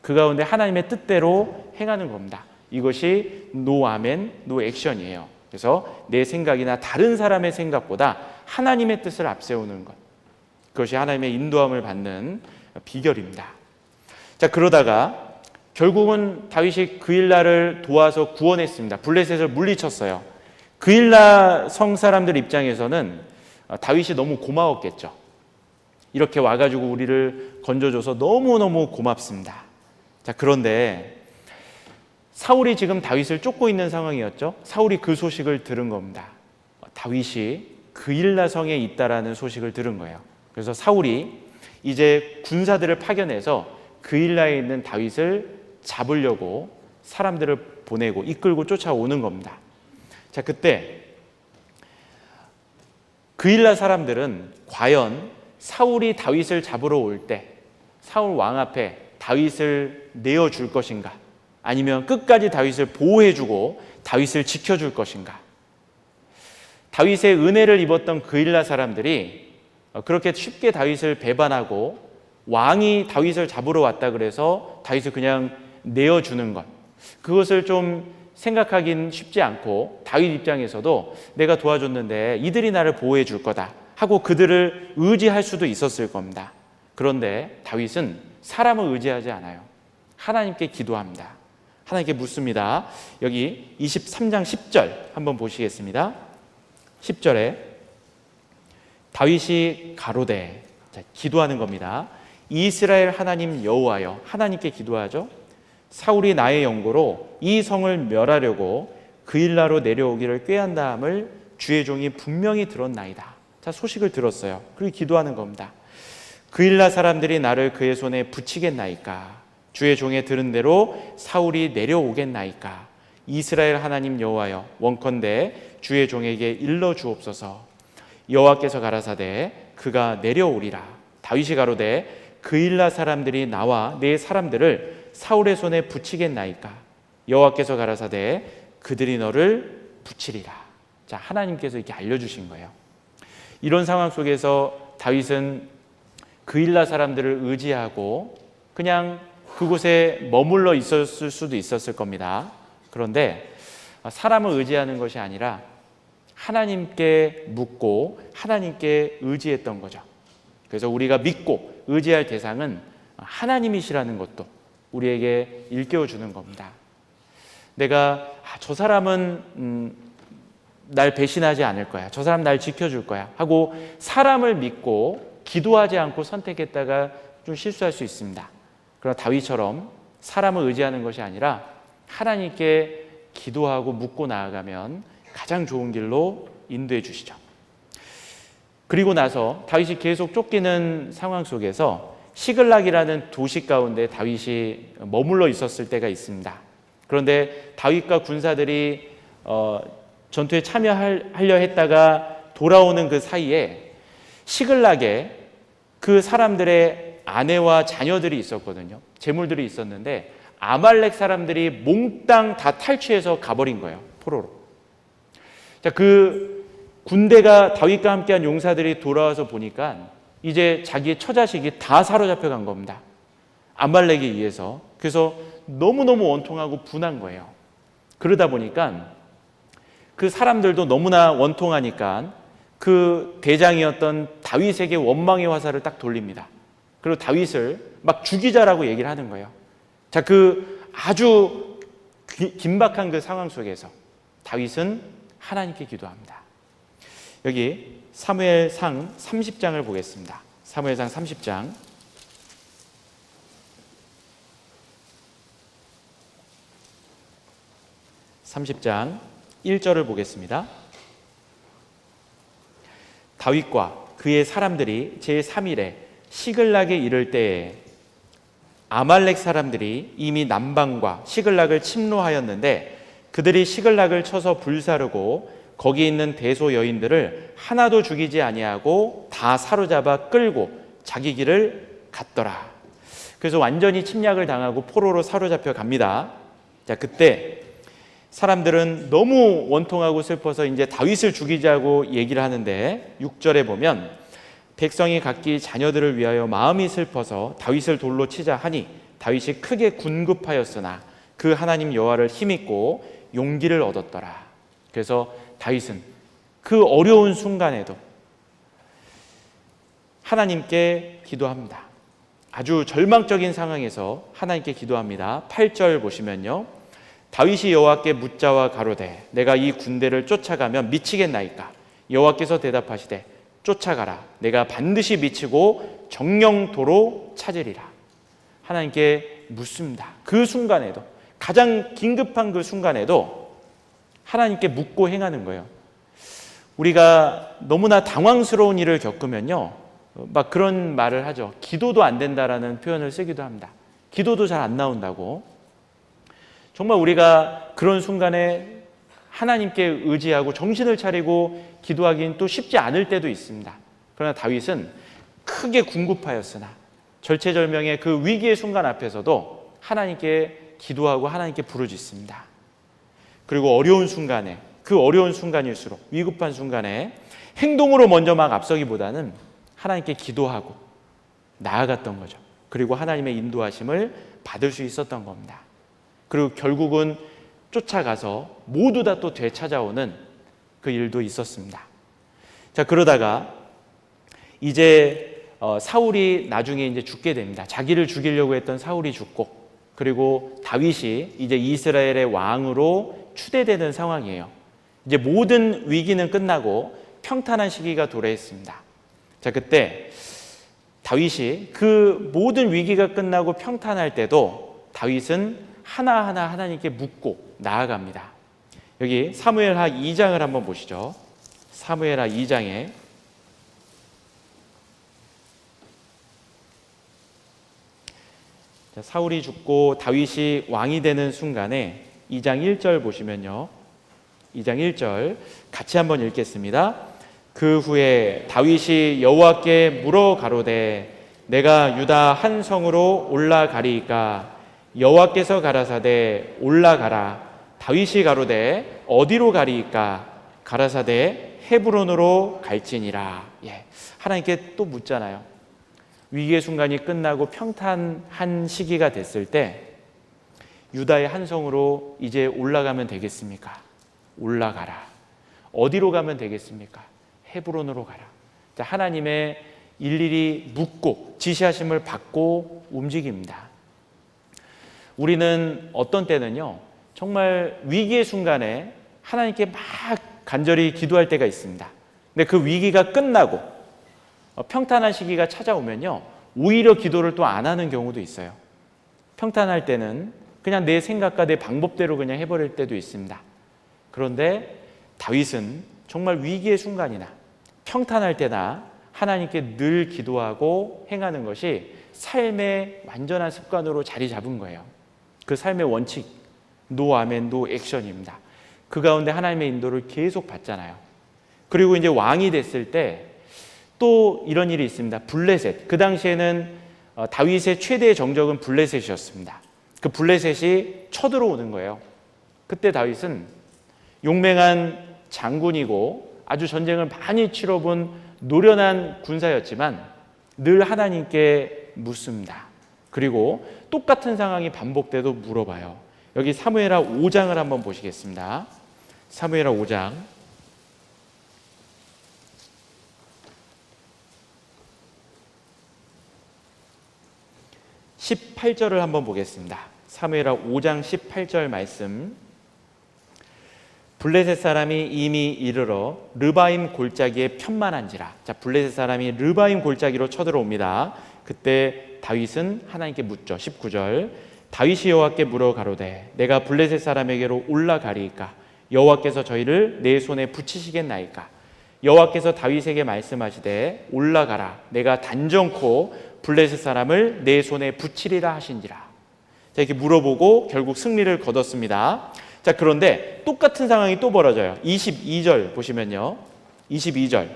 그 가운데 하나님의 뜻대로 행하는 겁니다. 이것이 노 아멘, 노 액션이에요. 그래서 내 생각이나 다른 사람의 생각보다 하나님의 뜻을 앞세우는 것. 그것이 하나님의 인도함을 받는 비결입니다. 자, 그러다가 결국은 다윗이 그 일날을 도와서 구원했습니다. 블레셋을 물리쳤어요. 그 일날 성 사람들 입장에서는 다윗이 너무 고마웠겠죠. 이렇게 와가지고 우리를 건져줘서 너무너무 고맙습니다. 자, 그런데 사울이 지금 다윗을 쫓고 있는 상황이었죠. 사울이 그 소식을 들은 겁니다. 다윗이 그 일날 성에 있다라는 소식을 들은 거예요. 그래서 사울이 이제 군사들을 파견해서 그 일라에 있는 다윗을 잡으려고 사람들을 보내고 이끌고 쫓아오는 겁니다. 자, 그때 그 일라 사람들은 과연 사울이 다윗을 잡으러 올 때 사울 왕 앞에 다윗을 내어줄 것인가? 아니면 끝까지 다윗을 보호해주고 다윗을 지켜줄 것인가? 다윗의 은혜를 입었던 그 일라 사람들이 그렇게 쉽게 다윗을 배반하고 왕이 다윗을 잡으러 왔다 그래서 다윗을 그냥 내어주는 것, 그것을 좀 생각하긴 쉽지 않고 다윗 입장에서도 내가 도와줬는데 이들이 나를 보호해 줄 거다 하고 그들을 의지할 수도 있었을 겁니다. 그런데 다윗은 사람을 의지하지 않아요. 하나님께 기도합니다. 하나님께 묻습니다. 여기 23장 10절 한번 보시겠습니다. 10절에 다윗이 가로되, 기도하는 겁니다. 이스라엘 하나님 여호와여, 하나님께 기도하죠. 사울이 나의 영고로 이 성을 멸하려고 그 일나로 내려오기를 꾀한다함을 주의 종이 분명히 들었나이다. 자, 소식을 들었어요. 그리고 기도하는 겁니다. 그 일나 사람들이 나를 그의 손에 붙이겠나이까? 주의 종의 들은 대로 사울이 내려오겠나이까? 이스라엘 하나님 여호와여, 원컨대 주의 종에게 일러 주옵소서. 여호와께서 가라사대 그가 내려오리라. 다윗이 가로되 그 일나 사람들이 나와 내 사람들을 사울의 손에 붙이겠나이까? 여호와께서 가라사대 그들이 너를 붙이리라. 자, 하나님께서 이렇게 알려주신 거예요. 이런 상황 속에서 다윗은 그 일나 사람들을 의지하고 그냥 그곳에 머물러 있었을 수도 있었을 겁니다. 그런데 사람을 의지하는 것이 아니라 하나님께 묻고 하나님께 의지했던 거죠. 그래서 우리가 믿고 의지할 대상은 하나님이시라는 것도 우리에게 일깨워 주는 겁니다. 내가 저 사람은 날 배신하지 않을 거야, 저 사람 날 지켜줄 거야 하고 사람을 믿고 기도하지 않고 선택했다가 좀 실수할 수 있습니다. 그러나 다윗처럼 사람을 의지하는 것이 아니라 하나님께 기도하고 묻고 나아가면 가장 좋은 길로 인도해 주시죠. 그리고 나서 다윗이 계속 쫓기는 상황 속에서 시글락이라는 도시 가운데 다윗이 머물러 있었을 때가 있습니다. 그런데 다윗과 군사들이 전투에 참여하려 했다가 돌아오는 그 사이에 시글락에 그 사람들의 아내와 자녀들이 있었거든요. 재물들이 있었는데 아말렉 사람들이 몽땅 다 탈취해서 가버린 거예요. 포로로. 자, 그 군대가 다윗과 함께한 용사들이 돌아와서 보니까 이제 자기의 처자식이 다 사로잡혀 간 겁니다. 아말렉에 의해서. 그래서 너무너무 원통하고 분한 거예요. 그러다 보니까 그 사람들도 너무나 원통하니까 그 대장이었던 다윗에게 원망의 화살을 딱 돌립니다. 그리고 다윗을 막 죽이자라고 얘기를 하는 거예요. 자, 그 아주 긴박한 그 상황 속에서 다윗은 하나님께 기도합니다. 여기 사무엘상 30장을 보겠습니다. 사무엘상 30장 30장 1절을 보겠습니다. 다윗과 그의 사람들이 제3일에 시글락에 이를 때에 아말렉 사람들이 이미 남방과 시글락을 침노하였는데 그들이 시글락을 쳐서 불사르고 거기 있는 대소 여인들을 하나도 죽이지 아니하고 다 사로잡아 끌고 자기 길을 갔더라. 그래서 완전히 침략을 당하고 포로로 사로잡혀 갑니다. 자, 그때 사람들은 너무 원통하고 슬퍼서 이제 다윗을 죽이자고 얘기를 하는데 6절에 보면 백성이 각기 자녀들을 위하여 마음이 슬퍼서 다윗을 돌로 치자 하니 다윗이 크게 군급하였으나 그 하나님 여호와를 힘입고 용기를 얻었더라. 그래서 다윗은 그 어려운 순간에도 하나님께 기도합니다. 아주 절망적인 상황에서 하나님께 기도합니다. 8절 보시면요. 다윗이 여호와께 묻자와 가로되 내가 이 군대를 쫓아가면 미치겠나이까? 여호와께서 대답하시되 쫓아가라. 내가 반드시 미치고 정령도로 찾으리라. 하나님께 묻습니다. 그 순간에도, 가장 긴급한 그 순간에도 하나님께 묻고 행하는 거예요. 우리가 너무나 당황스러운 일을 겪으면요, 막 그런 말을 하죠. 기도도 안 된다라는 표현을 쓰기도 합니다. 기도도 잘 안 나온다고. 정말 우리가 그런 순간에 하나님께 의지하고 정신을 차리고 기도하기는 또 쉽지 않을 때도 있습니다. 그러나 다윗은 크게 궁급하였으나 절체절명의 그 위기의 순간 앞에서도 하나님께 기도하고 하나님께 부르짖습니다. 그리고 어려운 순간에, 그 어려운 순간일수록, 위급한 순간에 행동으로 먼저 막 앞서기보다는 하나님께 기도하고 나아갔던 거죠. 그리고 하나님의 인도하심을 받을 수 있었던 겁니다. 그리고 결국은 쫓아가서 모두 다 또 되찾아오는 그 일도 있었습니다. 자, 그러다가 이제 사울이 나중에 이제 죽게 됩니다. 자기를 죽이려고 했던 사울이 죽고, 그리고 다윗이 이제 이스라엘의 왕으로 추대되는 상황이에요. 이제 모든 위기는 끝나고 평탄한 시기가 도래했습니다. 자, 그때 다윗이 그 모든 위기가 끝나고 평탄할 때도 다윗은 하나하나 하나님께 묻고 나아갑니다. 여기 사무엘하 2장을 한번 보시죠. 사무엘하 2장에 사울이 죽고 다윗이 왕이 되는 순간에 2장 1절 보시면요. 2장 1절 같이 한번 읽겠습니다. 그 후에 다윗이 여호와께 물어 가로되 내가 유다 한 성으로 올라가리이까? 여호와께서 가라사대 올라가라. 다윗이 가로되 어디로 가리이까? 가라사대 헤브론으로 갈지니라. 예, 하나님께 또 묻잖아요. 위기의 순간이 끝나고 평탄한 시기가 됐을 때 유다의 한 성으로 이제 올라가면 되겠습니까? 올라가라. 어디로 가면 되겠습니까? 헤브론으로 가라. 자, 하나님의 일일이 묻고 지시하심을 받고 움직입니다. 우리는 어떤 때는요, 정말 위기의 순간에 하나님께 막 간절히 기도할 때가 있습니다. 근데 그 위기가 끝나고 평탄한 시기가 찾아오면요, 오히려 기도를 또 안 하는 경우도 있어요. 평탄할 때는 그냥 내 생각과 내 방법대로 그냥 해버릴 때도 있습니다. 그런데 다윗은 정말 위기의 순간이나 평탄할 때나 하나님께 늘 기도하고 행하는 것이 삶의 완전한 습관으로 자리 잡은 거예요. 그 삶의 원칙, 노 아멘 노 액션입니다. 그 가운데 하나님의 인도를 계속 받잖아요. 그리고 이제 왕이 됐을 때 또 이런 일이 있습니다. 블레셋. 그 당시에는 다윗의 최대의 정적은 블레셋이었습니다. 그 블레셋이 쳐들어오는 거예요. 그때 다윗은 용맹한 장군이고 아주 전쟁을 많이 치러본 노련한 군사였지만 늘 하나님께 묻습니다. 그리고 똑같은 상황이 반복돼도 물어봐요. 여기 사무엘하 5장을 한번 보시겠습니다. 사무엘하 5장 18절을 한번 보겠습니다. 사무엘하 5장 18절 말씀. 블레셋 사람이 이미 이르러 르바임 골짜기에 편만한지라. 자, 블레셋 사람이 르바임 골짜기로 쳐들어옵니다. 그때 다윗은 하나님께 묻죠. 19절. 다윗이 여호와께 물어 가로되 내가 블레셋 사람에게로 올라가리이까 여호와께서 저희를 내 손에 붙이시겠나이까. 여호와께서 다윗에게 말씀하시되 올라가라 내가 단정코 블레셋 사람을 내 손에 붙이리라 하신지라. 자, 이렇게 물어보고 결국 승리를 거뒀습니다. 자, 그런데 똑같은 상황이 또 벌어져요. 22절 보시면요. 22절.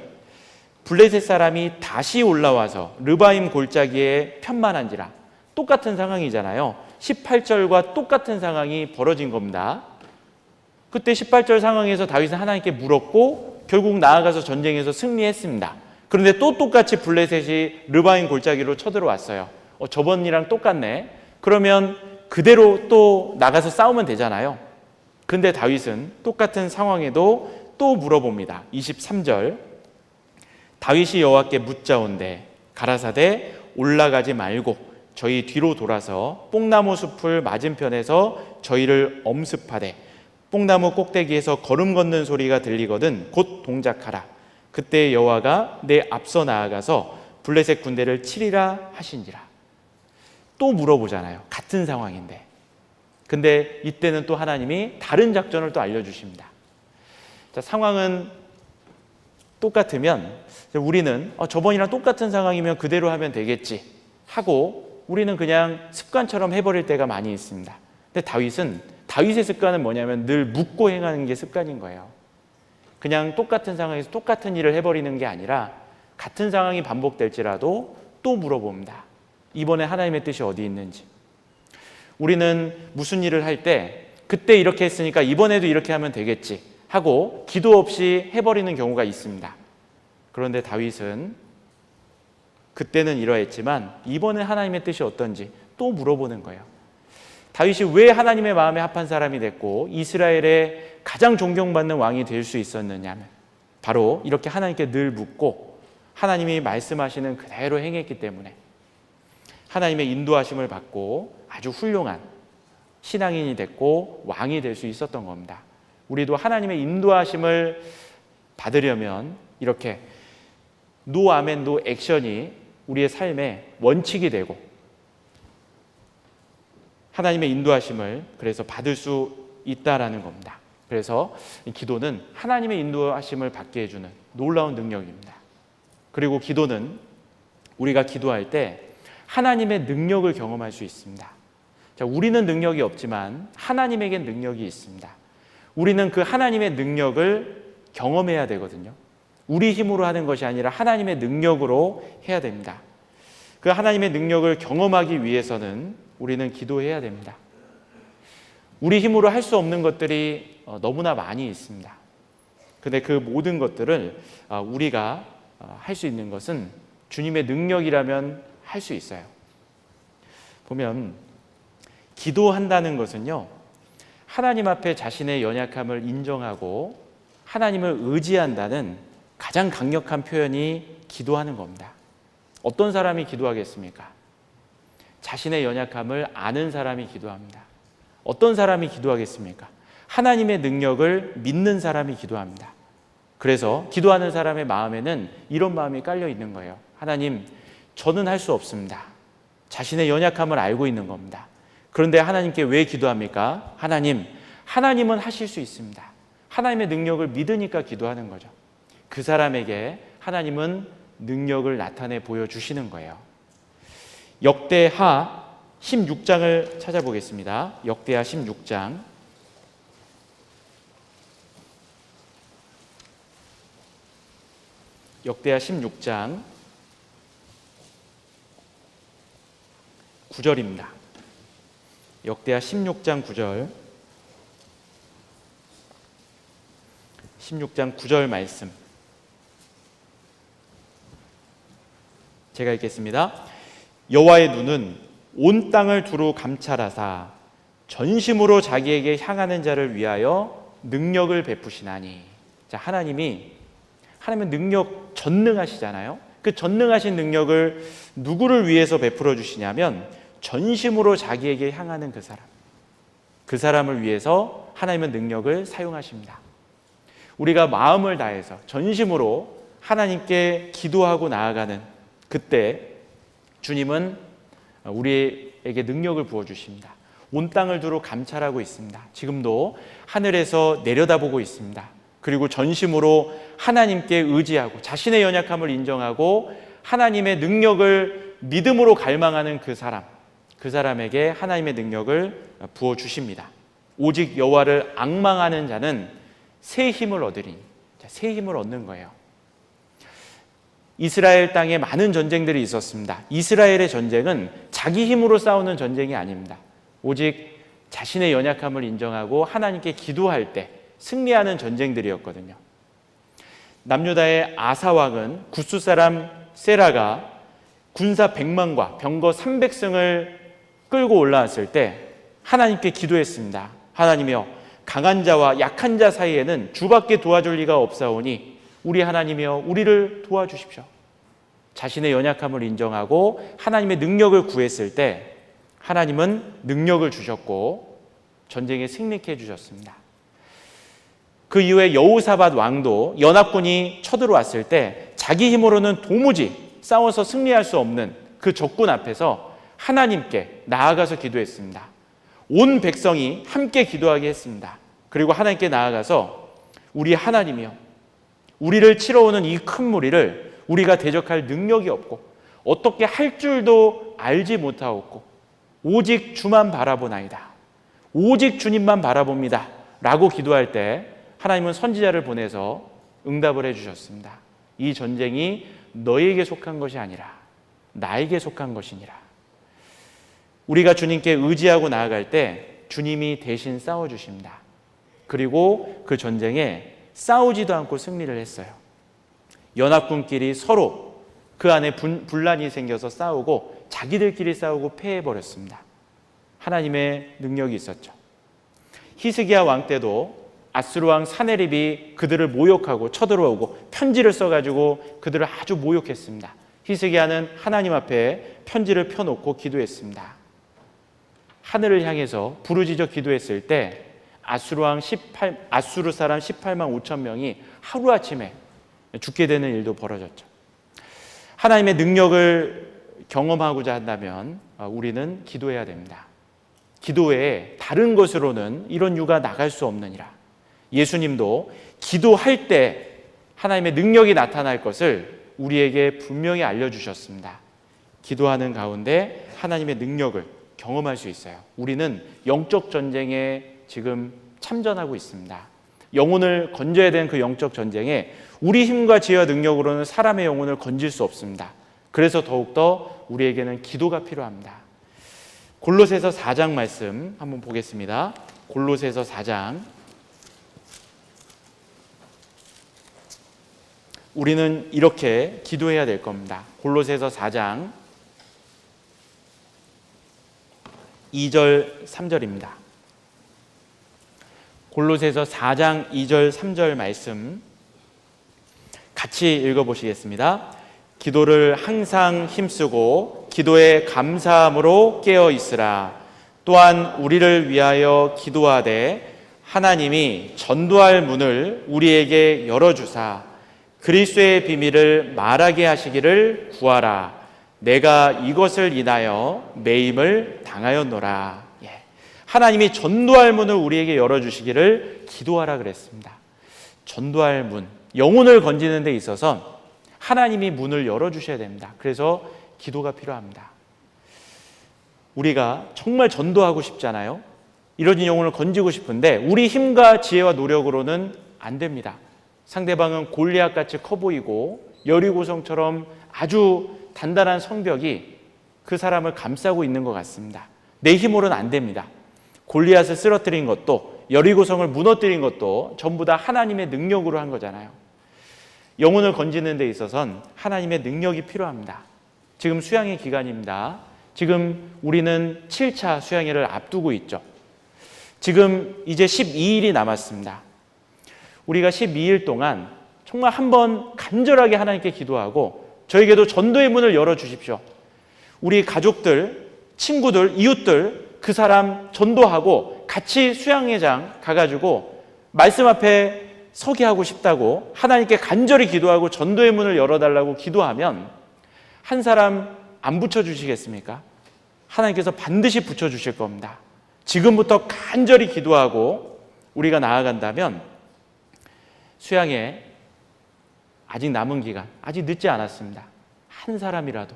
블레셋 사람이 다시 올라와서 르바임 골짜기에 편만한지라. 똑같은 상황이잖아요. 18절과 똑같은 상황이 벌어진 겁니다. 그때 18절 상황에서 다윗은 하나님께 물었고 결국 나아가서 전쟁에서 승리했습니다. 그런데 또 똑같이 블레셋이 르바임 골짜기로 쳐들어왔어요. 저번이랑 똑같네. 그러면 그대로 또 나가서 싸우면 되잖아요. 근데 다윗은 똑같은 상황에도 또 물어봅니다. 23절. 다윗이 여호와께 묻자온대 가라사대 올라가지 말고 저희 뒤로 돌아서 뽕나무 숲을 맞은편에서 저희를 엄습하되 뽕나무 꼭대기에서 걸음 걷는 소리가 들리거든 곧 동작하라. 그때 여호와가 내 앞서 나아가서 블레셋 군대를 치리라 하신지라. 또 물어보잖아요. 같은 상황인데. 근데 이때는 또 하나님이 다른 작전을 또 알려주십니다. 자, 상황은 똑같으면 우리는 저번이랑 똑같은 상황이면 그대로 하면 되겠지 하고 우리는 그냥 습관처럼 해버릴 때가 많이 있습니다. 근데 다윗의 습관은 뭐냐면 늘 묻고 행하는 게 습관인 거예요. 그냥 똑같은 상황에서 똑같은 일을 해버리는 게 아니라 같은 상황이 반복될지라도 또 물어봅니다. 이번에 하나님의 뜻이 어디 있는지. 우리는 무슨 일을 할 때 그때 이렇게 했으니까 이번에도 이렇게 하면 되겠지 하고 기도 없이 해버리는 경우가 있습니다. 그런데 다윗은 그때는 이러했지만 이번에 하나님의 뜻이 어떤지 또 물어보는 거예요. 다윗이 왜 하나님의 마음에 합한 사람이 됐고 이스라엘의 가장 존경받는 왕이 될 수 있었느냐면 바로 이렇게 하나님께 늘 묻고 하나님이 말씀하시는 그대로 행했기 때문에 하나님의 인도하심을 받고 아주 훌륭한 신앙인이 됐고 왕이 될 수 있었던 겁니다. 우리도 하나님의 인도하심을 받으려면 이렇게 노 아멘 노 액션이 우리의 삶의 원칙이 되고 하나님의 인도하심을 그래서 받을 수 있다라는 겁니다. 그래서 기도는 하나님의 인도하심을 받게 해주는 놀라운 능력입니다. 그리고 기도는 우리가 기도할 때 하나님의 능력을 경험할 수 있습니다. 자, 우리는 능력이 없지만 하나님에겐 능력이 있습니다. 우리는 그 하나님의 능력을 경험해야 되거든요. 우리 힘으로 하는 것이 아니라 하나님의 능력으로 해야 됩니다. 그 하나님의 능력을 경험하기 위해서는 우리는 기도해야 됩니다. 우리 힘으로 할 수 없는 것들이 너무나 많이 있습니다. 근데 그 모든 것들을 우리가 할 수 있는 것은 주님의 능력이라면 할 수 있어요. 보면 기도한다는 것은요, 하나님 앞에 자신의 연약함을 인정하고 하나님을 의지한다는 가장 강력한 표현이 기도하는 겁니다. 어떤 사람이 기도하겠습니까? 자신의 연약함을 아는 사람이 기도합니다. 어떤 사람이 기도하겠습니까? 하나님의 능력을 믿는 사람이 기도합니다. 그래서 기도하는 사람의 마음에는 이런 마음이 깔려 있는 거예요. 하나님, 저는 할 수 없습니다. 자신의 연약함을 알고 있는 겁니다. 그런데 하나님께 왜 기도합니까? 하나님은 하실 수 있습니다. 하나님의 능력을 믿으니까 기도하는 거죠. 그 사람에게 하나님은 능력을 나타내 보여주시는 거예요. 역대하 16장을 찾아보겠습니다. 역대하 16장. 역대하 16장 9절입니다. 역대하 16장 9절. 16장 9절 말씀. 제가 읽겠습니다. 여호와의 눈은 온 땅을 두루 감찰하사 전심으로 자기에게 향하는 자를 위하여 능력을 베푸시나니. 자, 하나님은 능력 전능하시잖아요. 그 전능하신 능력을 누구를 위해서 베풀어 주시냐면 전심으로 자기에게 향하는 그 사람을 위해서 하나님은 능력을 사용하십니다. 우리가 마음을 다해서 전심으로 하나님께 기도하고 나아가는 그때 주님은 우리에게 능력을 부어주십니다. 온 땅을 두루 감찰하고 있습니다. 지금도 하늘에서 내려다보고 있습니다. 그리고 전심으로 하나님께 의지하고 자신의 연약함을 인정하고 하나님의 능력을 믿음으로 갈망하는 그 사람에게 하나님의 능력을 부어주십니다. 오직 여호와를 앙망하는 자는 새 힘을 얻으리니. 새 힘을 얻는 거예요. 이스라엘 땅에 많은 전쟁들이 있었습니다. 이스라엘의 전쟁은 자기 힘으로 싸우는 전쟁이 아닙니다. 오직 자신의 연약함을 인정하고 하나님께 기도할 때 승리하는 전쟁들이었거든요. 남유다의 아사 왕은 구스 사람 세라가 군사 100만과 병거 300승을 끌고 올라왔을 때 하나님께 기도했습니다. 하나님이여, 강한 자와 약한 자 사이에는 주밖에 도와줄 리가 없사오니 우리 하나님이여 우리를 도와주십시오. 자신의 연약함을 인정하고 하나님의 능력을 구했을 때 하나님은 능력을 주셨고 전쟁에 승리케 해주셨습니다. 그 이후에 여호사밧 왕도 연합군이 쳐들어왔을 때 자기 힘으로는 도무지 싸워서 승리할 수 없는 그 적군 앞에서 하나님께 나아가서 기도했습니다. 온 백성이 함께 기도하게 했습니다. 그리고 하나님께 나아가서 우리 하나님이여, 우리를 치러 오는 이 큰 무리를 우리가 대적할 능력이 없고 어떻게 할 줄도 알지 못하옵고 오직 주만 바라보나이다. 오직 주님만 바라봅니다. 라고 기도할 때 하나님은 선지자를 보내서 응답을 해주셨습니다. 이 전쟁이 너에게 속한 것이 아니라 나에게 속한 것이니라. 우리가 주님께 의지하고 나아갈 때 주님이 대신 싸워주십니다. 그리고 그 전쟁에 싸우지도 않고 승리를 했어요. 연합군끼리 서로 그 안에 분란이 생겨서 싸우고 자기들끼리 싸우고 패해버렸습니다. 하나님의 능력이 있었죠. 히스기야 왕 때도 아수르 왕 사네립이 그들을 모욕하고 쳐들어오고 편지를 써가지고 그들을 아주 모욕했습니다. 히스기야는 하나님 앞에 편지를 펴놓고 기도했습니다. 하늘을 향해서 부르짖어 기도했을 때 아수르 사람 18만 5천 명이 하루아침에 죽게 되는 일도 벌어졌죠. 하나님의 능력을 경험하고자 한다면 우리는 기도해야 됩니다. 기도 외에 다른 것으로는 이런 유가 나갈 수 없느니라. 예수님도 기도할 때 하나님의 능력이 나타날 것을 우리에게 분명히 알려주셨습니다. 기도하는 가운데 하나님의 능력을 경험할 수 있어요. 우리는 영적 전쟁에 지금 참전하고 있습니다. 영혼을 건져야 되는 그 영적 전쟁에 우리 힘과 지혜와 능력으로는 사람의 영혼을 건질 수 없습니다. 그래서 더욱더 우리에게는 기도가 필요합니다. 골로새서 4장 말씀 한번 보겠습니다. 골로새서 4장. 우리는 이렇게 기도해야 될 겁니다. 골로새서 4장 2절 3절입니다. 골로새서 4장 2절 3절 말씀 같이 읽어보시겠습니다. 기도를 항상 힘쓰고 기도에 감사함으로 깨어 있으라. 또한 우리를 위하여 기도하되 하나님이 전도할 문을 우리에게 열어주사 그리스도의 비밀을 말하게 하시기를 구하라. 내가 이것을 인하여 매임을 당하였노라. 예. 하나님이 전도할 문을 우리에게 열어주시기를 기도하라 그랬습니다. 전도할 문, 영혼을 건지는 데 있어서 하나님이 문을 열어주셔야 됩니다. 그래서 기도가 필요합니다. 우리가 정말 전도하고 싶잖아요. 이뤄진 영혼을 건지고 싶은데 우리 힘과 지혜와 노력으로는 안 됩니다. 상대방은 골리앗같이 커 보이고 여리고성처럼 아주 단단한 성벽이 그 사람을 감싸고 있는 것 같습니다. 내 힘으로는 안 됩니다. 골리앗을 쓰러뜨린 것도 여리고성을 무너뜨린 것도 전부 다 하나님의 능력으로 한 거잖아요. 영혼을 건지는 데 있어서는 하나님의 능력이 필요합니다. 지금 수양의 기간입니다. 지금 우리는 7차 수양회를 앞두고 있죠. 지금 이제 12일이 남았습니다. 우리가 12일 동안 정말 한번 간절하게 하나님께 기도하고 저에게도 전도의 문을 열어주십시오. 우리 가족들, 친구들, 이웃들 그 사람 전도하고 같이 수양회장 가가지고 말씀 앞에 서게 하고 싶다고 하나님께 간절히 기도하고 전도의 문을 열어달라고 기도하면 한 사람 안 붙여주시겠습니까? 하나님께서 반드시 붙여주실 겁니다. 지금부터 간절히 기도하고 우리가 나아간다면 수양회 아직 남은 기간, 아직 늦지 않았습니다. 한 사람이라도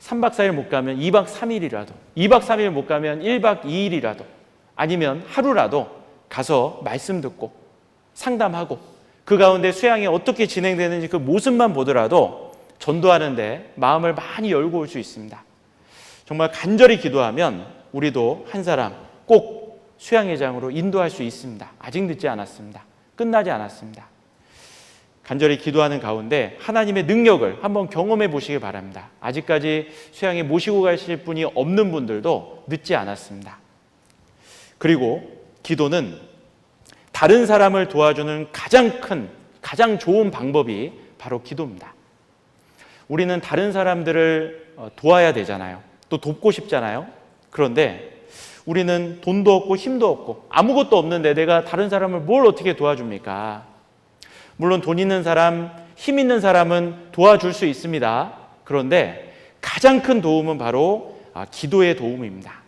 3박 4일 못 가면 2박 3일이라도 2박 3일 못 가면 1박 2일이라도 아니면 하루라도 가서 말씀 듣고 상담하고 그 가운데 수양이 어떻게 진행되는지 그 모습만 보더라도 전도하는데 마음을 많이 열고 올 수 있습니다. 정말 간절히 기도하면 우리도 한 사람 꼭 수양회장으로 인도할 수 있습니다. 아직 늦지 않았습니다. 끝나지 않았습니다. 간절히 기도하는 가운데 하나님의 능력을 한번 경험해 보시기 바랍니다. 아직까지 수양에 모시고 가실 분이 없는 분들도 늦지 않았습니다. 그리고 기도는 다른 사람을 도와주는 가장 큰, 가장 좋은 방법이 바로 기도입니다. 우리는 다른 사람들을 도와야 되잖아요. 또 돕고 싶잖아요. 그런데 우리는 돈도 없고 힘도 없고 아무것도 없는데 내가 다른 사람을 뭘 어떻게 도와줍니까? 물론 돈 있는 사람, 힘 있는 사람은 도와줄 수 있습니다. 그런데 가장 큰 도움은 바로 기도의 도움입니다.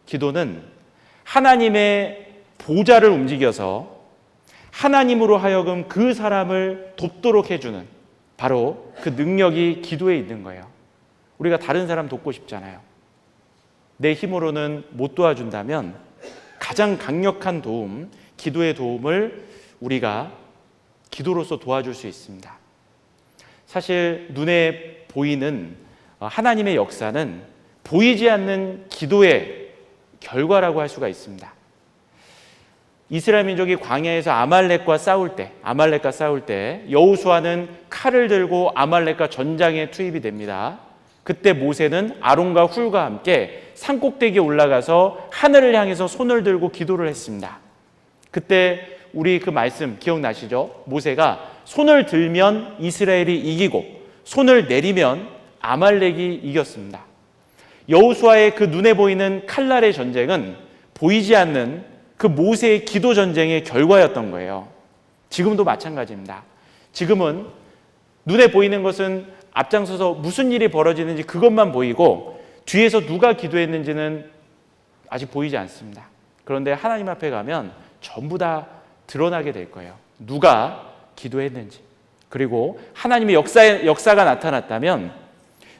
기도는 하나님의 보좌를 움직여서 하나님으로 하여금 그 사람을 돕도록 해주는 바로 그 능력이 기도에 있는 거예요. 우리가 다른 사람 돕고 싶잖아요. 내 힘으로는 못 도와준다면 가장 강력한 도움, 기도의 도움을 우리가 기도로서 도와줄 수 있습니다. 사실 눈에 보이는 하나님의 역사는 보이지 않는 기도의 결과라고 할 수가 있습니다. 이스라엘 민족이 광야에서 아말렉과 싸울 때 여호수아는 칼을 들고 아말렉과 전장에 투입이 됩니다. 그때 모세는 아론과 훌과 함께 산꼭대기에 올라가서 하늘을 향해서 손을 들고 기도를 했습니다. 그때 우리 그 말씀 기억나시죠? 모세가 손을 들면 이스라엘이 이기고 손을 내리면 아말렉이 이겼습니다. 여호수아의 그 눈에 보이는 칼날의 전쟁은 보이지 않는 그 모세의 기도 전쟁의 결과였던 거예요. 지금도 마찬가지입니다. 지금은 눈에 보이는 것은 앞장서서 무슨 일이 벌어지는지 그것만 보이고 뒤에서 누가 기도했는지는 아직 보이지 않습니다. 그런데 하나님 앞에 가면 전부 다 드러나게 될 거예요. 누가 기도했는지. 그리고 하나님의 역사가 나타났다면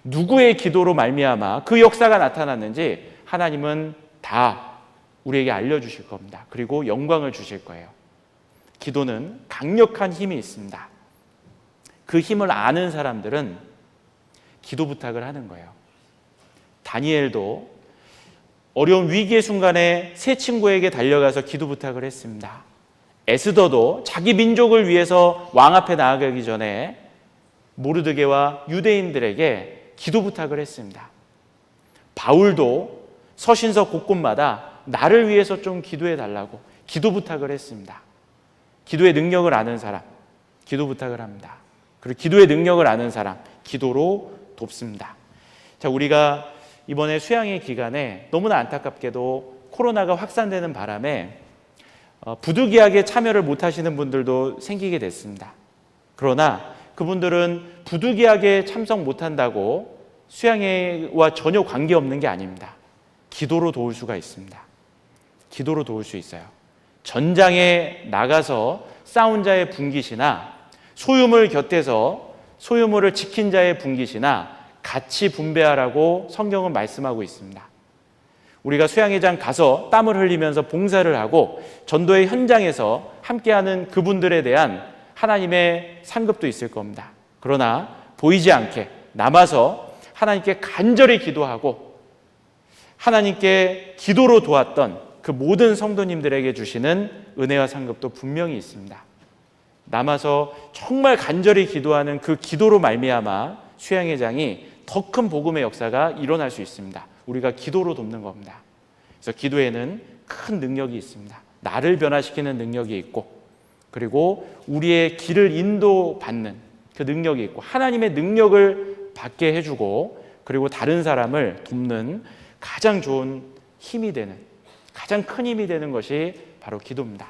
누구의 기도로 말미암아 그 역사가 나타났는지 하나님은 다 우리에게 알려주실 겁니다. 그리고 영광을 주실 거예요. 기도는 강력한 힘이 있습니다. 그 힘을 아는 사람들은 기도 부탁을 하는 거예요. 다니엘도 어려운 위기의 순간에 세 친구에게 달려가서 기도 부탁을 했습니다. 에스더도 자기 민족을 위해서 왕 앞에 나아가기 전에 모르드게와 유대인들에게 기도 부탁을 했습니다. 바울도 서신서 곳곳마다 나를 위해서 좀 기도해 달라고 기도 부탁을 했습니다. 기도의 능력을 아는 사람, 기도 부탁을 합니다. 그리고 기도의 능력을 아는 사람, 기도로 돕습니다. 자, 우리가 이번에 수양의 기간에 너무나 안타깝게도 코로나가 확산되는 바람에 부득이하게 참여를 못하시는 분들도 생기게 됐습니다. 그러나 그분들은 부득이하게 참석 못한다고 수양회와 전혀 관계없는 게 아닙니다. 기도로 도울 수가 있습니다. 기도로 도울 수 있어요. 전장에 나가서 싸운 자의 분깃이나 소유물 곁에서 소유물을 지킨 자의 분깃이나 같이 분배하라고 성경은 말씀하고 있습니다. 우리가 수양회장 가서 땀을 흘리면서 봉사를 하고 전도의 현장에서 함께하는 그분들에 대한 하나님의 상급도 있을 겁니다. 그러나 보이지 않게 남아서 하나님께 간절히 기도하고 하나님께 기도로 도왔던 그 모든 성도님들에게 주시는 은혜와 상급도 분명히 있습니다. 남아서 정말 간절히 기도하는 그 기도로 말미암아 수양회장이 더 큰 복음의 역사가 일어날 수 있습니다. 우리가 기도로 돕는 겁니다. 그래서 기도에는 큰 능력이 있습니다. 나를 변화시키는 능력이 있고, 그리고 우리의 길을 인도받는 그 능력이 있고, 하나님의 능력을 받게 해주고, 그리고 다른 사람을 돕는 가장 좋은 힘이 되는, 가장 큰 힘이 되는 것이 바로 기도입니다.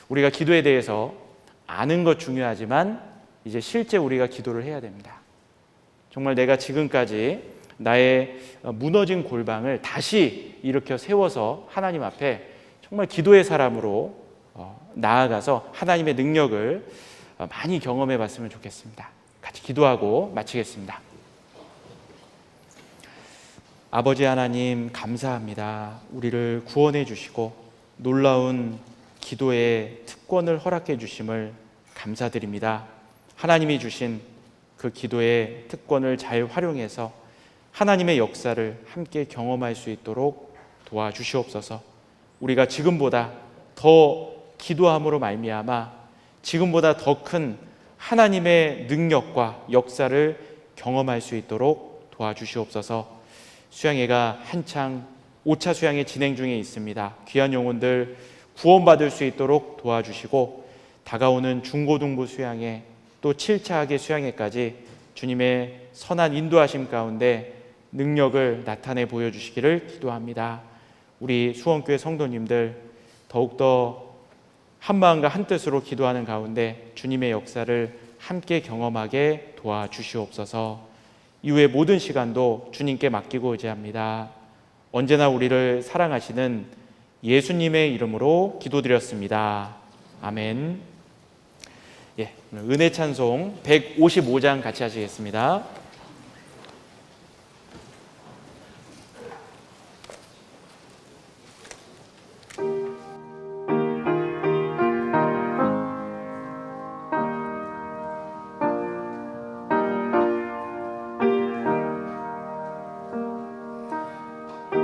우리가 기도에 대해서 아는 것 중요하지만 이제 실제 우리가 기도를 해야 됩니다. 정말 내가 지금까지 나의 무너진 골방을 다시 일으켜 세워서 하나님 앞에 정말 기도의 사람으로 나아가서 하나님의 능력을 많이 경험해 봤으면 좋겠습니다. 같이 기도하고 마치겠습니다. 아버지 하나님, 감사합니다. 우리를 구원해 주시고 놀라운 기도의 특권을 허락해 주심을 감사드립니다. 하나님이 주신 그 기도의 특권을 잘 활용해서 하나님의 역사를 함께 경험할 수 있도록 도와주시옵소서. 우리가 지금보다 더 기도함으로 말미암아 지금보다 더 큰 하나님의 능력과 역사를 경험할 수 있도록 도와주시옵소서. 수양회가 한창 5차 수양회 진행 중에 있습니다. 귀한 영혼들 구원받을 수 있도록 도와주시고 다가오는 중고등부 수양회 또 7차 학예 수양회까지 주님의 선한 인도하심 가운데 능력을 나타내 보여주시기를 기도합니다. 우리 수원교회 성도님들 더욱더 한마음과 한뜻으로 기도하는 가운데 주님의 역사를 함께 경험하게 도와주시옵소서. 이후의 모든 시간도 주님께 맡기고 의지합니다. 언제나 우리를 사랑하시는 예수님의 이름으로 기도드렸습니다. 아멘. 은혜 찬송 155장 같이 하시겠습니다.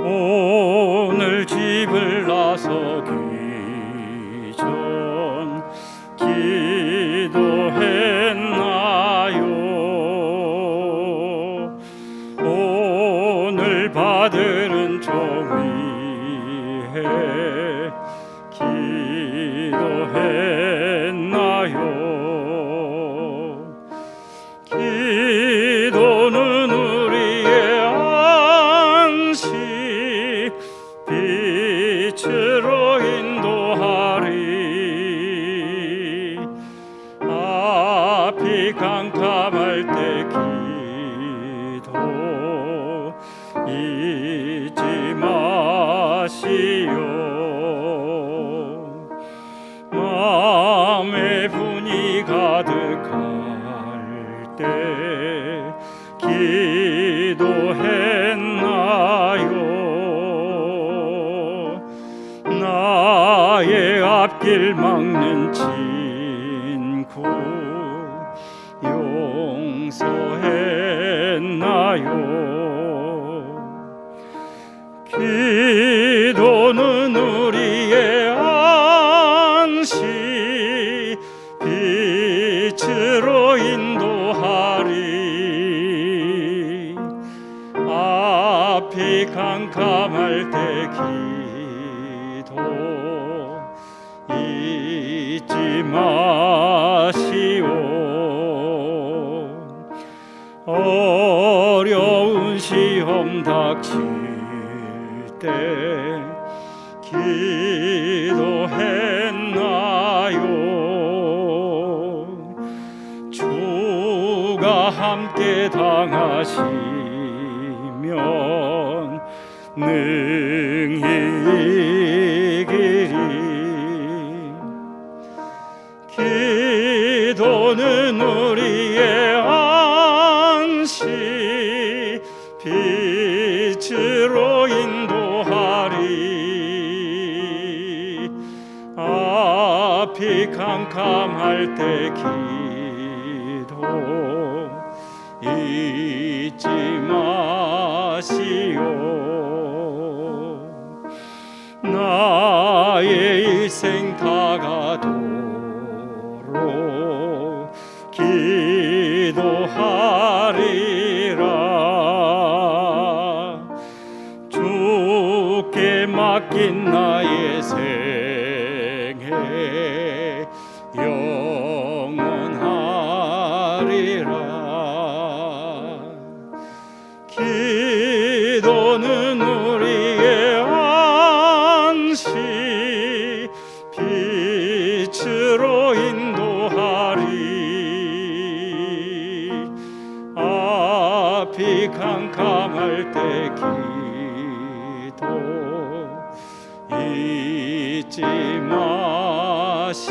오늘 집을 나서기 전 기도했나요? 오늘 받은 종 위해 기도했나요? 기도는 우리의 안식 빛으로 인도하리. 앞이 캄캄할 때 기도 잊지 마시오. 마음에 분이 가득할 때 기도했나요? 나의 앞길 막는 친구 용서했나요? 기도는 우리의 안식 빛으로 인도하리. 앞이 캄캄할 때 기도 잊지 마시오. 어려운 시험 닥칠 때 기도했나요? 주가 함께 당하시면 늘 기도는 우리의 안식 빛으로 인도하리. 앞이 캄캄할 때 기도 잊지 마시오. 나의 일생 다가도록 기도하리라. 주께 맡긴 나의 생애 영원하리라. 기도는 우리의 안식 빛으로 인도하리. 앞이 캄캄할 때 기도 잊지 마시오.